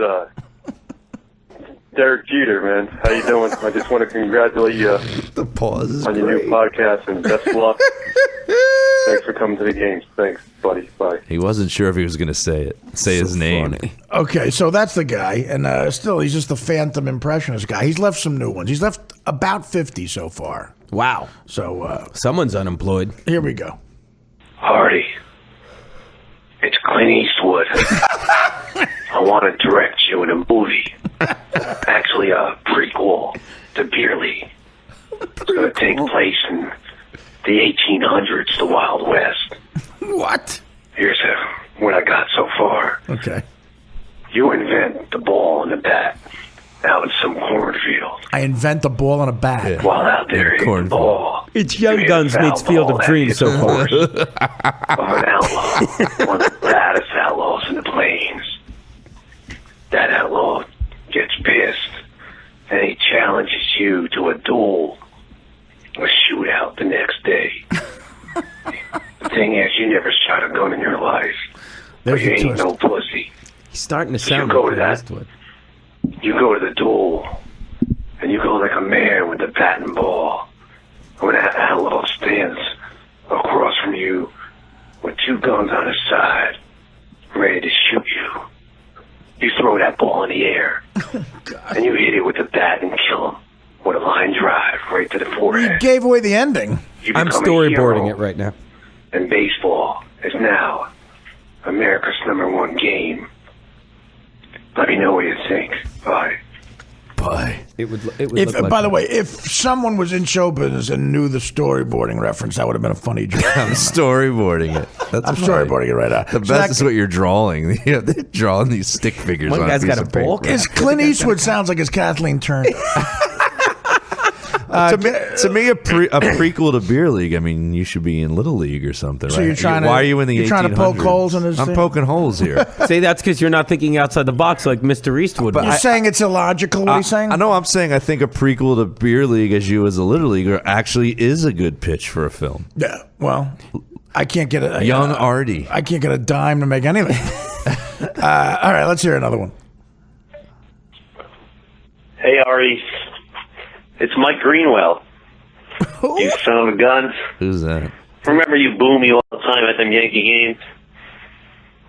Derek Jeter, man. How you doing? I just want to congratulate you on your new podcast, and best of luck. Thanks for coming to the games. Thanks, buddy. Bye. He wasn't sure if he was going to say his name. Funny. Okay, so that's the guy, and still, he's just the phantom impressionist guy. He's left some new ones. He's left about 50 so far. Wow. So someone's unemployed. Here we go. Artie, it's Clint Eastwood. I want to direct you in a movie. Actually, a prequel to Beer League. It's going to take place in the 1800s, the Wild West. What? Here's what I got so far. Okay. You invent the ball and the bat. cornfield. I invent a ball and a bat. While out there hitting the ball, It's Young Guns meets Field of Dreams so far. of an outlaw, one of the baddest outlaws in the plains. That outlaw gets pissed, and he challenges you to a duel, a shootout the next day. The thing is, you never shot a gun in your life, but you ain't no pussy. He's starting to So sound you go like to the that. Eastwood. You go to the duel, and you go like a man with a bat and ball. When that outlaw stands across from you with two guns on his side, ready to shoot you, you throw that ball in the air, and you hit it with the bat and kill him with a line drive right to the You forehead. gave away the ending. You I'm become a storyboarding hero, it right now. and baseball is now America's #1 game. Let me know what you think. Bye. Bye. It would If, look like by the that. way, if someone was in show business and knew the storyboarding reference, that would have been a funny joke. I'm storyboarding it. That's I'm fine. storyboarding it right now. The So best that- is what you're drawing. They're drawing these stick figures. One on guy's a piece got a of paper. bowl. Is Clint Eastwood sounds like it's Kathleen Turner. To me, a prequel to Beer League. I mean, you should be in Little League or something. So right? you're trying to- Why are you in the? you're trying to poke 1800s? holes in his I'm thing? poking holes here. See, that's because you're not thinking outside the box like Mr. Eastwood. You're was. saying it's illogical, what he's saying? I know. I'm saying I think a prequel to Beer League as you as a Little Leaguer actually is a good pitch for a film. Yeah, well, I can't get a Young Artie. I can't get a dime to make anything. All right, let's hear another one. Hey, Artie. It's Mike Greenwell. You son of a gun. Who's that? Remember you boo me all the time at them Yankee games.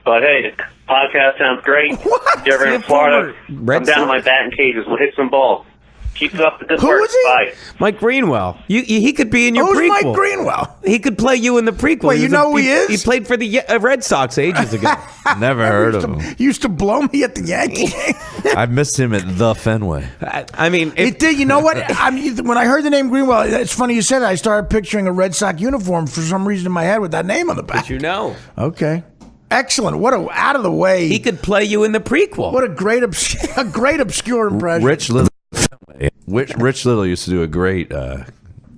But hey, the podcast sounds great. If you're ever in Florida, Red I'm down to Sox? my batting cages. We'll hit some balls. Keep up the good Who work. was he? Bye. Mike Greenwell. He could be in your Who's prequel. Mike Greenwell? He could play you in the prequel. Wait, you know who he is? He played for the Red Sox ages ago. Never heard of him. He used to blow me at the Yankee game. I missed him at the Fenway. I mean, It did. You know what? When I heard the name Greenwell, it's funny you said that. I started picturing a Red Sox uniform for some reason in my head with that name on the back. but you know, Okay. Excellent. What a out of the way. he could play you in the prequel. What a great obscure impression. Rich Little. Rich Little used to do a great.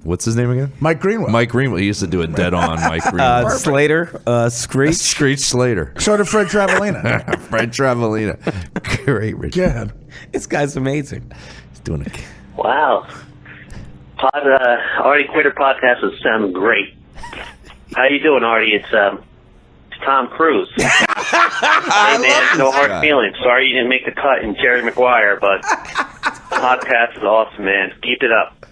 What's his name again? Mike Greenwell. Mike Greenwell. He used to do a dead-on Mike Greenwell. Slater, Screech. Screech Slater. So did Fred Travolina. Fred Travolina. Great, Rich. God. This guy's amazing. He's doing it. Wow. Artie Quitter podcast is sounding great. How you doing, Artie? It's Tom Cruise. Hey, man, no hard feelings. Sorry you didn't make the cut in Jerry Maguire, but the podcast is awesome, man. Keep it up.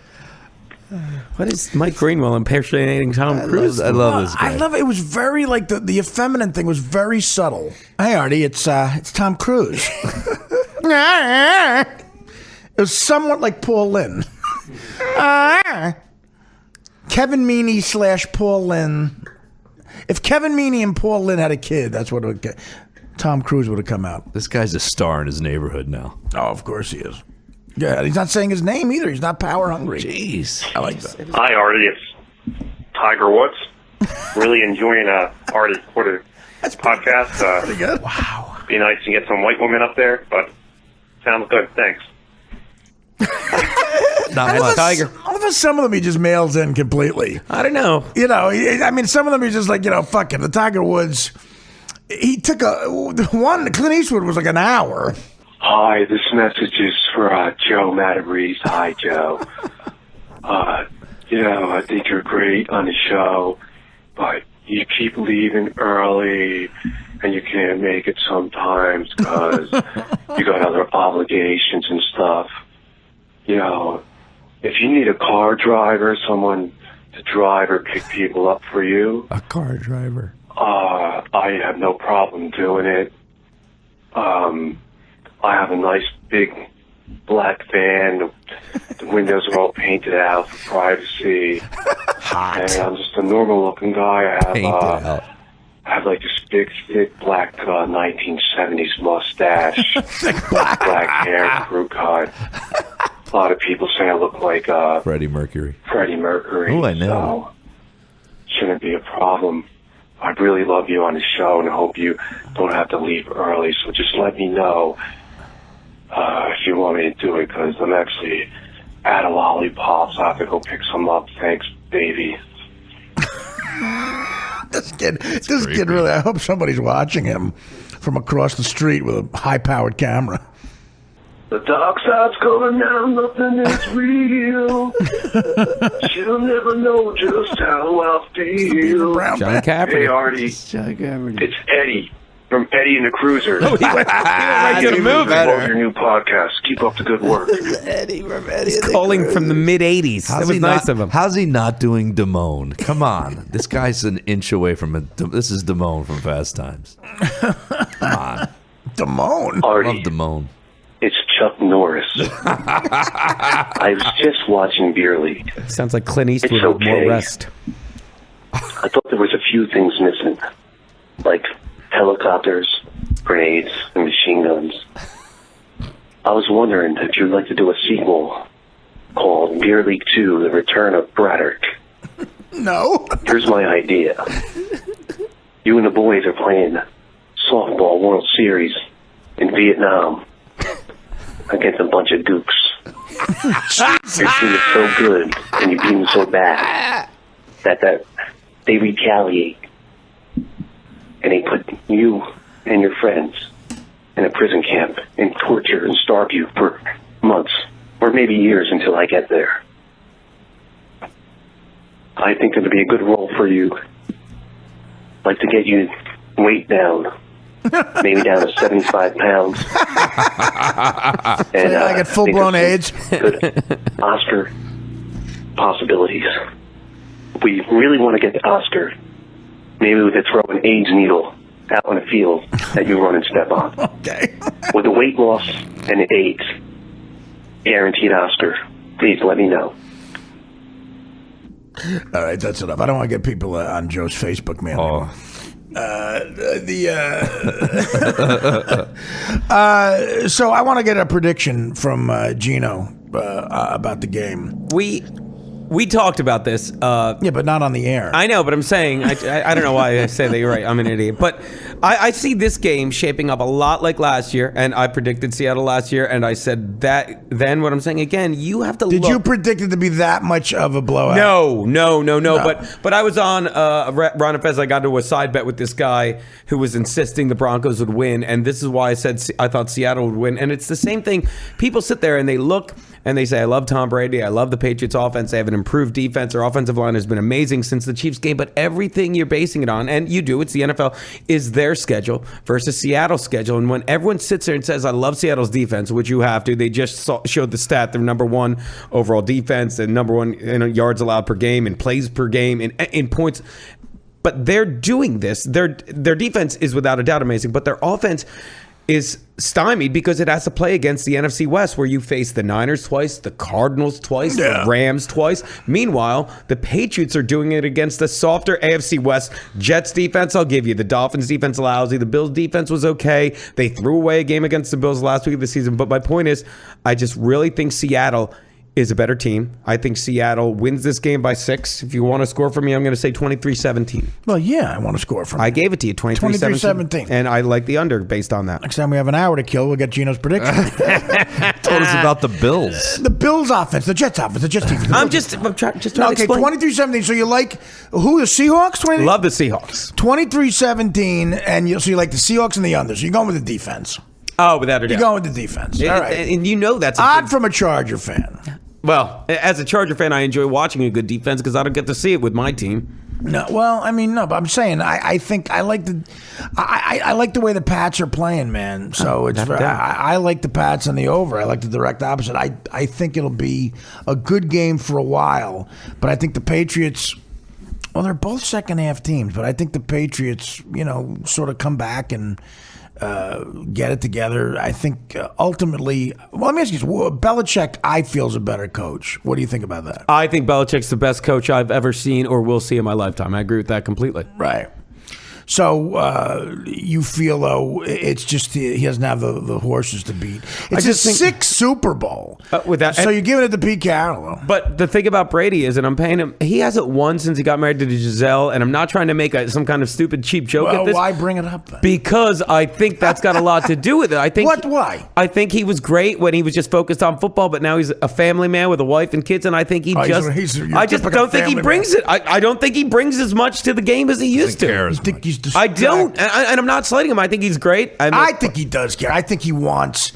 What is Mike Greenwell impersonating Tom Cruise? I love this guy. I love it. It was very like the effeminate thing was very subtle. Hey Artie, it's Tom Cruise. It was somewhat like Paul Lynn. Kevin Meaney / Paul Lynn. If Kevin Meaney and Paul Lynn had a kid, that's what it would get. Tom Cruise would have come out. This guy's a star in his neighborhood now. Oh, of course he is. Yeah, he's not saying his name either. He's not power hungry. Jeez. I like that. Hi, Artie. It's Tiger Woods. Really enjoying Artie Quitter podcast. Pretty good. Wow. Be nice to get some white women up there, but sounds good. Thanks. Not much. Tiger. All of us, some of them he just mails in completely. I don't know. You know, I mean, some of them he's just like, fuck it. The Tiger Woods, he took Clint Eastwood was like an hour. Hi, this message is for Joe Matarese. Hi, Joe. I think you're great on the show, but you keep leaving early, and you can't make it sometimes because you got other obligations and stuff. If you need a car driver, someone to drive or pick people up for you, A car driver. I have no problem doing it. I have a nice big black van. The windows are all painted out for privacy. And I'm just a normal looking guy. I have like this big, thick black 1970s mustache, black hair, crew cut. A lot of people say I look like Freddie Mercury. Oh, I know. So shouldn't be a problem. I really love you on the show, and I hope you don't have to leave early. So just let me know. if you want me to do it, because I'm actually out of lollipops. I have to go pick some up. Thanks, baby. This kid really, I hope somebody's watching him from across the street with a high-powered camera. The dark side's coming down, nothing is real. She'll never know just how I feel. John Caffrey. Hey, Artie. It's Eddie from Eddie and the Cruisers. Oh, he went right to the movie. Love your new podcast. Keep up the good work. Eddie from Eddie. He's calling from the mid-'80s. That was nice of him. How's he not doing Damone? Come on. This guy's an inch away from it. This is Damone from Fast Times. Come on. Damone? Artie. Love Damone. It's Chuck Norris. I was just watching Beer League. Sounds like Clint Eastwood It's with okay. more rest. I thought there was a few things missing, like helicopters, grenades, and machine guns. I was wondering if you'd like to do a sequel called Beer League 2, The Return of Braddock. No. Here's my idea. You and the boys are playing softball World Series in Vietnam against a bunch of gooks. Your team is so good and you beat them so bad that they retaliate and they put you and your friends in a prison camp and torture and starve you for months or maybe years until I get there. I think it would be a good role for you. I'd like to get you weight down. Maybe down to 75 pounds. And I get full-blown AIDS. Good Oscar possibilities. If we really want to get the Oscar, maybe we could throw an AIDS needle out on the field that you run and step on. Okay. With the weight loss and the AIDS, guaranteed Oscar. Please let me know. All right, that's enough. I don't want to get people on Joe's Facebook, man. So I want to get a prediction from Geno about the game. We talked about this. Yeah, but not on the air. I know, but I'm saying, I don't know why I say that. You're right. I'm an idiot. But I see this game shaping up a lot like last year, and I predicted Seattle last year, and I said that then. What I'm saying again, you have to Did you predict it to be that much of a blowout? No. But I was on Ron and Fez. I got into a side bet with this guy who was insisting the Broncos would win, and this is why I said I thought Seattle would win. And it's the same thing. People sit there and they look and they say, I love Tom Brady. I love the Patriots offense. They have an improved defense. Their offensive line has been amazing since the Chiefs game. But everything you're basing it on, and you do, it's the NFL, is their schedule versus Seattle's schedule. And when everyone sits there and says, I love Seattle's defense, which you have to, they just showed the stat, they're number one overall defense and number one in yards allowed per game and plays per game in points. But they're doing this. Their defense is without a doubt amazing, but their offense is stymied because it has to play against the NFC West, where you face the Niners twice, the Cardinals twice, the Rams twice. Meanwhile, the Patriots are doing it against the softer AFC West. Jets defense, I'll give you. The Dolphins defense lousy. The Bills defense was okay. They threw away a game against the Bills last week of the season. But my point is, I just really think Seattle is a better team. I think Seattle wins this game by 6. If you want to score for me, I'm going to say 23-17. Well, yeah, I want to score from you. I gave it to you, 23-17. And I like the under based on that. Next time we have an hour to kill, we'll get Geno's prediction. Told us about the Bills. The Bills offense, the Jets offense, the Jets defense. I'm just trying to okay, explain. 23-17. So you like who? The Seahawks? Love the Seahawks. 23-17, and so you like the Seahawks and the under. So you're going with the defense. Oh, without a doubt. You're going with the defense. All right. And you know that's odd from a Charger fan. Well, as a Charger fan, I enjoy watching a good defense because I don't get to see it with my team. No, well, I mean, no, but I'm saying I think I like the way the Pats are playing, man. So it's I like the Pats on the over. I like the direct opposite. I think it'll be a good game for a while, but I think the Patriots. Well, they're both second half teams, but I think the Patriots, sort of come back and get it together. I think ultimately, well, let me ask you this. Belichick, I feel, is a better coach. What do you think about that? I think Belichick's the best coach I've ever seen or will see in my lifetime. I agree with that completely. Right. So you feel though it's just he doesn't have the horses to beat. It's his sixth Super Bowl. So you're giving it to Pete Carroll. But the thing about Brady is, and I'm paying him, he hasn't won since he got married to Giselle, and I'm not trying to make some kind of stupid cheap joke at this. Why bring it up then? Because I think that's got a lot to do with it. I think why? I think he was great when he was just focused on football, but now he's a family man with a wife and kids, and I think I just don't think he brings it. I don't think he brings as much to the game as he used to. I don't, and I'm not slighting him. I think he's great. I think he does care. I think he wants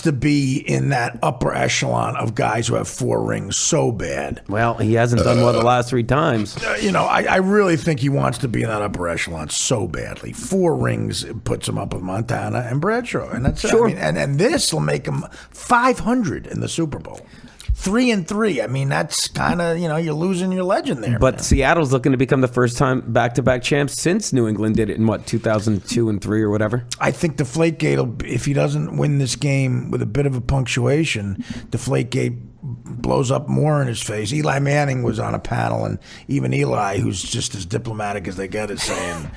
to be in that upper echelon of guys who have 4 rings so bad. Well, he hasn't done well the last 3 times. I really think he wants to be in that upper echelon so badly. 4 rings puts him up with Montana and Bradshaw, and that's sure. it. And this will make him 500 in the Super Bowl. 3-3. I mean, that's kind of, you're losing your legend there. But man. Seattle's looking to become the first time back-to-back champs since New England did it in 2002 and 3 or whatever. I think Deflategate, if he doesn't win this game with a bit of a punctuation, Deflategate blows up more in his face. Eli Manning was on a panel, and even Eli, who's just as diplomatic as they get, is saying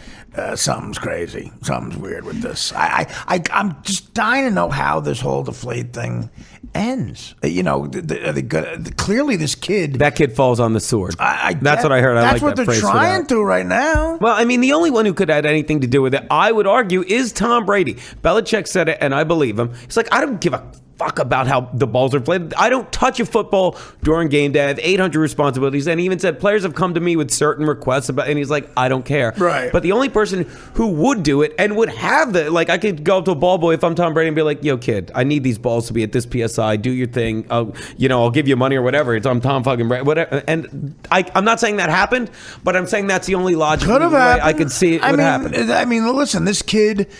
something's crazy, something's weird with this. I'm just dying to know how this whole Deflate thing ends. Clearly this kid... That kid falls on the sword. That's what I heard. That's what they're trying to right now. Well, I mean, the only one who could have anything to do with it, I would argue, is Tom Brady. Belichick said it, and I believe him. He's like, I don't give a fuck about how the balls are played. I don't touch a football during game day. I have 800 responsibilities. And he even said players have come to me with certain requests about, and he's like, I don't care. Right. But the only person who would do it and would have I could go up to a ball boy if I'm Tom Brady and be like, yo, kid, I need these balls to be at this PSI. Do your thing. I'll give you money or whatever. I'm Tom fucking Brady. Whatever. And I'm not saying that happened, but I'm saying that's the only logical way I could see it would happen. I mean, listen, this kid...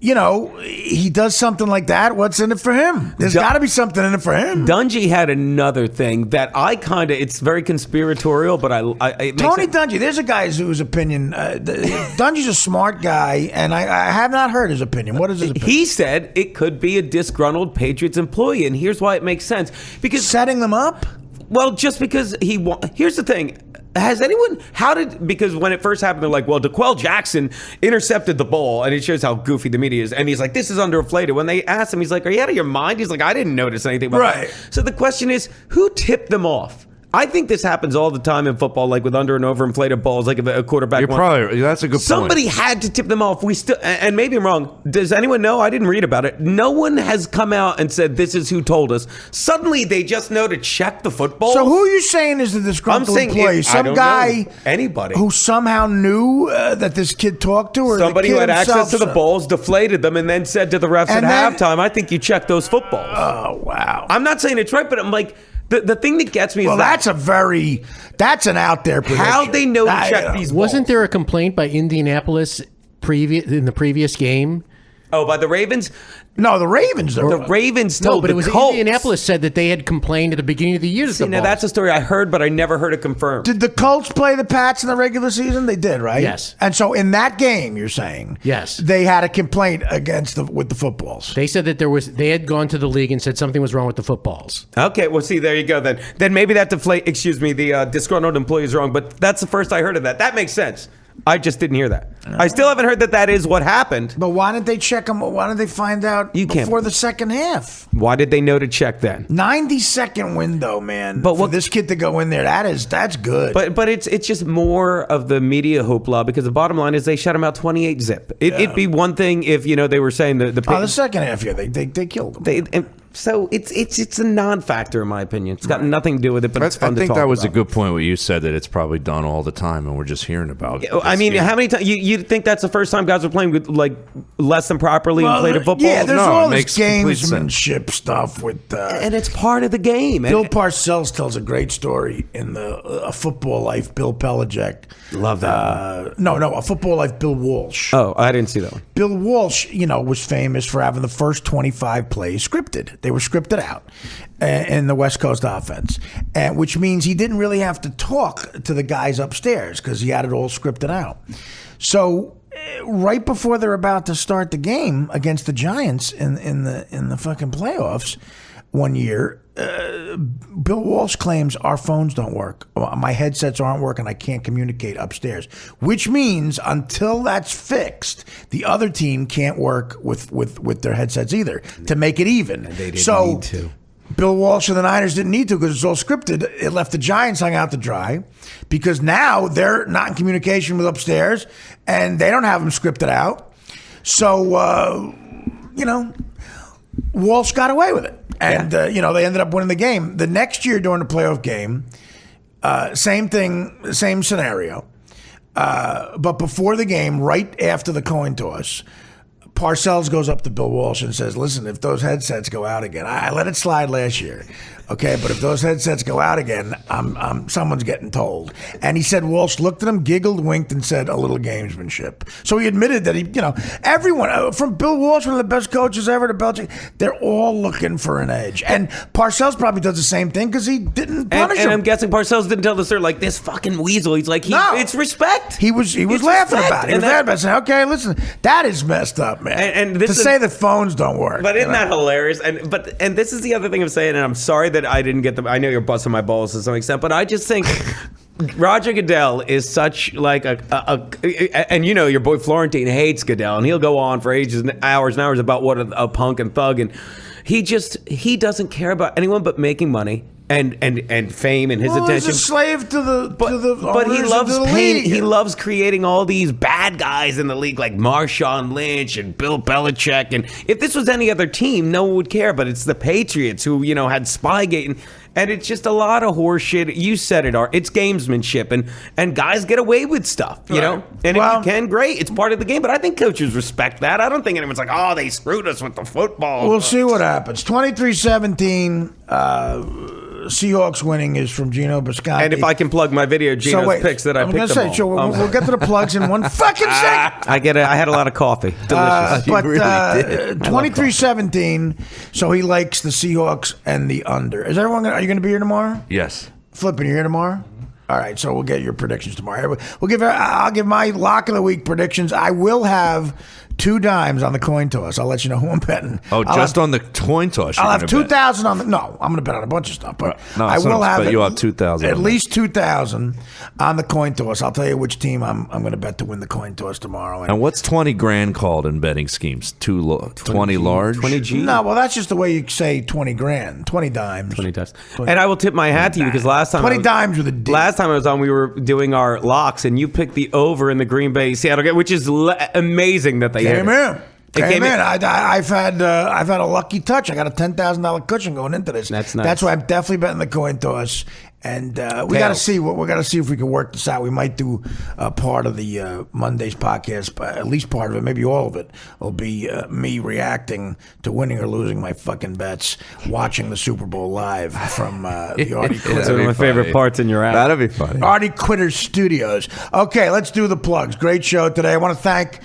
he does something like that. What's in it for him? There's got to be something in it for him. Dungy had another thing that it's very conspiratorial, but Tony Dungy, there's a guy whose opinion, Dungy's a smart guy, and I have not heard his opinion. What is his opinion? He said it could be a disgruntled Patriots employee, and here's why it makes sense. Because setting them up? Well, just because here's the thing. Because when it first happened, they're like, well, DeQuell Jackson intercepted the ball, and it shows how goofy the media is. And he's like, this is underinflated. When they asked him, he's like, are you out of your mind? He's like, I didn't notice anything about that. So the question is, who tipped them off? I think this happens all the time in football, like with under and over inflated balls, like if a quarterback. That's a good point. Somebody had to tip them off. And maybe I'm wrong. Does anyone know? I didn't read about it. No one has come out and said this is who told us. Suddenly they just know to check the football. So who are you saying is the disgruntled employee? Some guy, anybody who somehow knew that this kid talked to, or somebody who had access to the balls, deflated them, and then said to the refs at halftime, "I think you checked those footballs." Oh wow! I'm not saying it's right, but I'm like. The thing that gets me is that's an out there prediction. How they know to check these balls. Wasn't there a complaint by Indianapolis in the previous game? Oh, by the Ravens? No, the Ravens. The Ravens. No, but it was Colts. Indianapolis said that they had complained at the beginning of the year. Now that's a story I heard, but I never heard it confirmed. Did the Colts play the Pats in the regular season? They did, right? Yes. And so in that game, you're saying, yes, they had a complaint with the footballs. They said that they had gone to the league and said something was wrong with the footballs. Okay, well, see, there you go. Then maybe that the disgruntled employee is wrong, but that's the first I heard of that. That makes sense. I just didn't hear that. I still haven't heard that is what happened. But why didn't they check them? Why didn't they find out before the second half? Why did they know to check then? 90-second window, man. But for this kid to go in there, that's good. But it's just more of the media hoopla, because the bottom line is they shut him out 28-zip. It'd be one thing if they were saying the second half, they killed him. So it's a non-factor in my opinion. It's got nothing to do with it, but it's fun to talk about. I think that was a good point what you said, that it's probably done all the time and we're just hearing about it. I mean, how many times you think that's the first time guys are playing with like less than properly inflated footballs? Yeah, there's all this gamesmanship stuff with, and it's part of the game. Bill Parcells tells a great story in A Football Life. Bill Belichick, love that. No, A Football Life. Bill Walsh. Oh, I didn't see that one. Bill Walsh, was famous for having the first 25 plays scripted. They were scripted out in the West Coast offense, which means he didn't really have to talk to the guys upstairs because he had it all scripted out. So right before they're about to start the game against the Giants in the fucking playoffs one year, Bill Walsh claims our phones don't work. My headsets aren't working. I can't communicate upstairs, which means until that's fixed, the other team can't work with their headsets either to make it even. And they didn't need to. Bill Walsh and the Niners didn't need to because it's all scripted. It left the Giants hung out to dry because now they're not in communication with upstairs and they don't have them scripted out. So, Walsh got away with it. And, they ended up winning the game. The next year during the playoff game, same thing, same scenario. But before the game, right after the coin toss, Parcells goes up to Bill Walsh and says, listen, if those headsets go out again, I let it slide last year, okay, but if those headsets go out again, someone's getting told. And he said Walsh looked at him, giggled, winked, and said a little gamesmanship. So he admitted that everyone, from Bill Walsh, one of the best coaches ever to Belichick, they're all looking for an edge. And Parcells probably does the same thing because he didn't punish him. And I'm guessing Parcells didn't tell the story like this fucking weasel. He's like, it's respect. He was laughing about it. He was laughing about it, saying, okay, listen, that is messed up, man. And this say that phones don't work. But isn't that hilarious? And this is the other thing I'm saying, and I'm sorry that I didn't get them. I know you're busting my balls to some extent, but I just think Roger Goodell is such like and your boy Florentine hates Goodell, and he'll go on for ages and hours about what a punk and thug, and he doesn't care about anyone but making money. And fame and his attention. He's a slave to the but he loves pain. He loves creating all these bad guys in the league like Marshawn Lynch and Bill Belichick. And if this was any other team, no one would care. But it's the Patriots who had Spygate and it's just a lot of horse shit. You said it, Art. It's gamesmanship and guys get away with stuff, you know. And if you can, great. It's part of the game. But I think coaches respect that. I don't think anyone's like, oh, they screwed us with the football. We'll see what happens. 23-17. Seahawks winning is from Geno Bisconte. And if I can plug my video, Geno's picks that I picked them all. We'll get to the plugs in one fucking second. I had a lot of coffee. Delicious. But 23-17, so he likes the Seahawks and the under. Are you going to be here tomorrow? Yes. Flipping, you here tomorrow? All right, so we'll get your predictions tomorrow. I'll give my lock of the week predictions. I will have 2 dimes on the coin toss. I'll let you know who I'm betting. Oh, on the coin toss? I'll have 2,000 on the. No, I'm going to bet on a bunch of stuff, but I will have. But you'll have 2,000. At least 2,000 on the coin toss. I'll tell you which team I'm going to bet to win the coin toss tomorrow. And what's 20 grand called in betting schemes? 20 large? 20 G? No, well, that's just the way you say 20 grand. 20 dimes. 20 dimes. And I will tip my hat to you because last time 20 dimes with a D. Last time I was on, we were doing our locks, and you picked the over in the Green Bay Seattle game, which is amazing that they came in. Came in. I've had a lucky touch. I got a $10,000 cushion going into this. That's nice. That's why I'm definitely betting the coin toss. And we got to see if we can work this out. We might do part of the Monday's podcast, but at least part of it, maybe all of it, will be me reacting to winning or losing my fucking bets, watching the Super Bowl live from the Artie Quitter. That's one of my favorite parts in your app. That'll be funny. Artie Quitter Studios. Okay, let's do the plugs. Great show today. I want to thank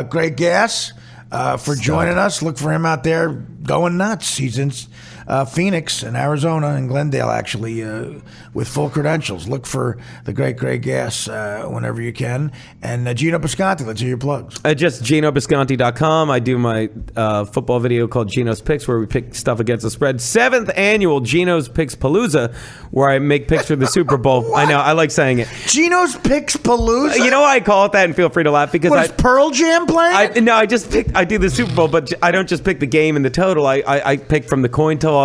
Greg Gass for joining us. Look for him out there going nuts. He's in Phoenix and Arizona and Glendale, actually, with full credentials. Look for the great Greg Gass whenever you can. And Geno Bisconte, let's hear your plugs. Just GenoBisconte.com. I do my football video called Geno's Picks, where we pick stuff against the spread. 7th annual Geno's Picks Palooza, where I make picks for the Super Bowl. I know, I like saying it. Geno's Picks Palooza? You know why I call it that, and feel free to laugh? Because is Pearl Jam playing? I do the Super Bowl, but I don't just pick the game and the total. I pick from the coin toss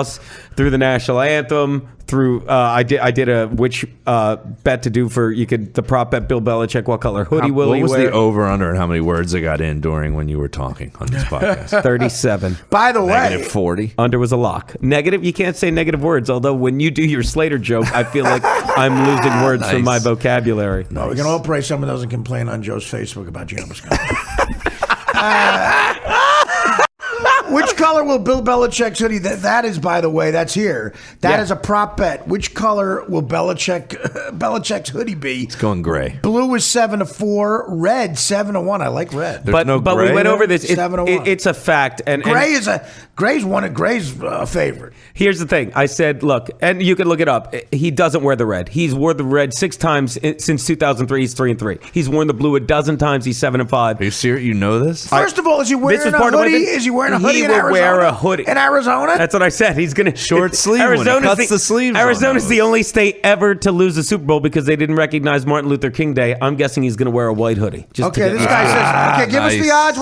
through the national anthem, through I did a which bet to do for the prop bet Bill Belichick, what color hoodie will he wear? What was the over under and how many words I got in during when you were talking on this podcast? 37. By the way, -40. Under was a lock. Negative, you can't say negative words. Although when you do your Slater joke, I feel like I'm losing words from my vocabulary. No, we can all pray someone doesn't complain on Joe's Facebook about Geno Bisconte. Which color will Bill Belichick's hoodie? That is, by the way, that's here. That is a prop bet. Which color will Belichick's hoodie be? It's going gray. Blue is 7-4. Red 7-1. I like red. But we went over this. It's a fact. And Gray's a favorite. Here's the thing. I said, look, and you can look it up. He doesn't wear the red. He's worn the red 6 times since 2003. He's 3-3. He's worn the blue a dozen times. He's 7-5. Are you serious? You know this? First of all, is he wearing a hoodie? Is he wearing a hoodie in will Arizona? wear a hoodie. In Arizona? That's what I said. He's going to short sleeve. Cuts the sleeves. Arizona's the only state ever to lose the Super Bowl because they didn't recognize Martin Luther King Day. I'm guessing he's going to wear a white hoodie. Okay, this guy says. Okay, give us the odds.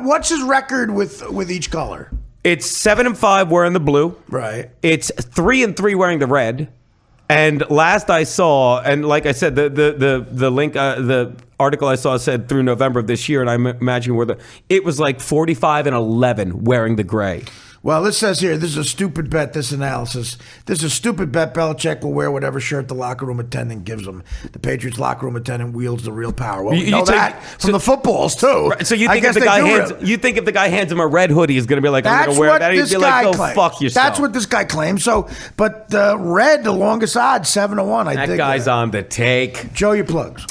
What's his record with each color? It's 7-5 wearing the blue. Right. It's 3-3 wearing the red. And last I saw, and like I said, the link, the article I saw said through November of this year, and I imagine it was like 45-11 wearing the gray. Well, this says here, this is a stupid bet, this analysis. This is a stupid bet. Belichick will wear whatever shirt the locker room attendant gives him. The Patriots locker room attendant wields the real power. Well, we know that from the footballs, too. Right, so you think, if the guy hands him a red hoodie, he's going to be like, I'm going to wear that? He'd be like, go fuck yourself. That's what this guy claims. So, but red, the longest odds, 7-1. That guy's on the take. Joe, your plugs.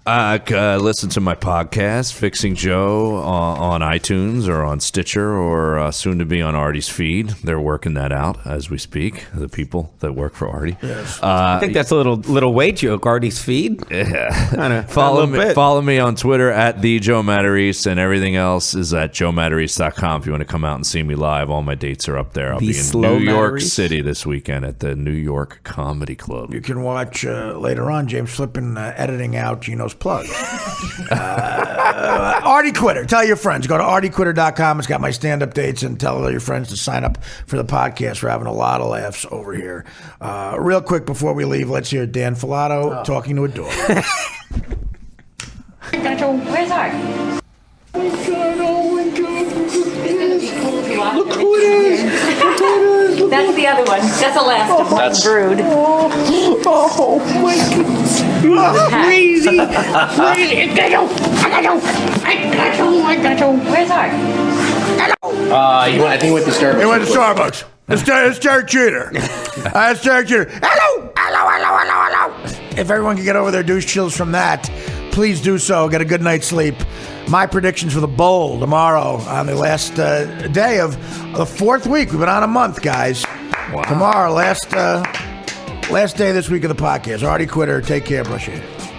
Listen to my podcast, Fixing Joe, on iTunes or on Stitcher or soon to be on Artie's feed. They're working that out as we speak, the people that work for Artie. Yes. I think that's a little weight joke, Artie's feed. Yeah. Follow me on Twitter at the Joe Matarese, and everything else is at joematarese.com. If you want to come out and see me live, all my dates are up there. I'll be in New York City this weekend at the New York Comedy Club. You can watch later on James Flippin editing out Geno's plug. Artie Quitter. Tell your friends. Go to artiequitter.com. It's got my stand-up dates, and tell all your friends to sign up for the podcast. We're having a lot of laughs over here. Real quick before we leave, let's hear Dan Falato talking to a dog. Where's Art? Look who it is! Look who it is! That's the other one. That's the last of one brood. Oh my goodness! Crazy! I got you! Where's Art? I think he went to Starbucks. He went to Starbucks. It's Derek Jeter. It's Derek Jeter. Hello. If everyone can get over their douche chills from that, please do so. Get a good night's sleep. My predictions for the bowl tomorrow on the last day of the fourth week. We've been on a month, guys. Wow. Tomorrow, last day this week of the podcast. Artie Quitter. Take care. Brush your hair.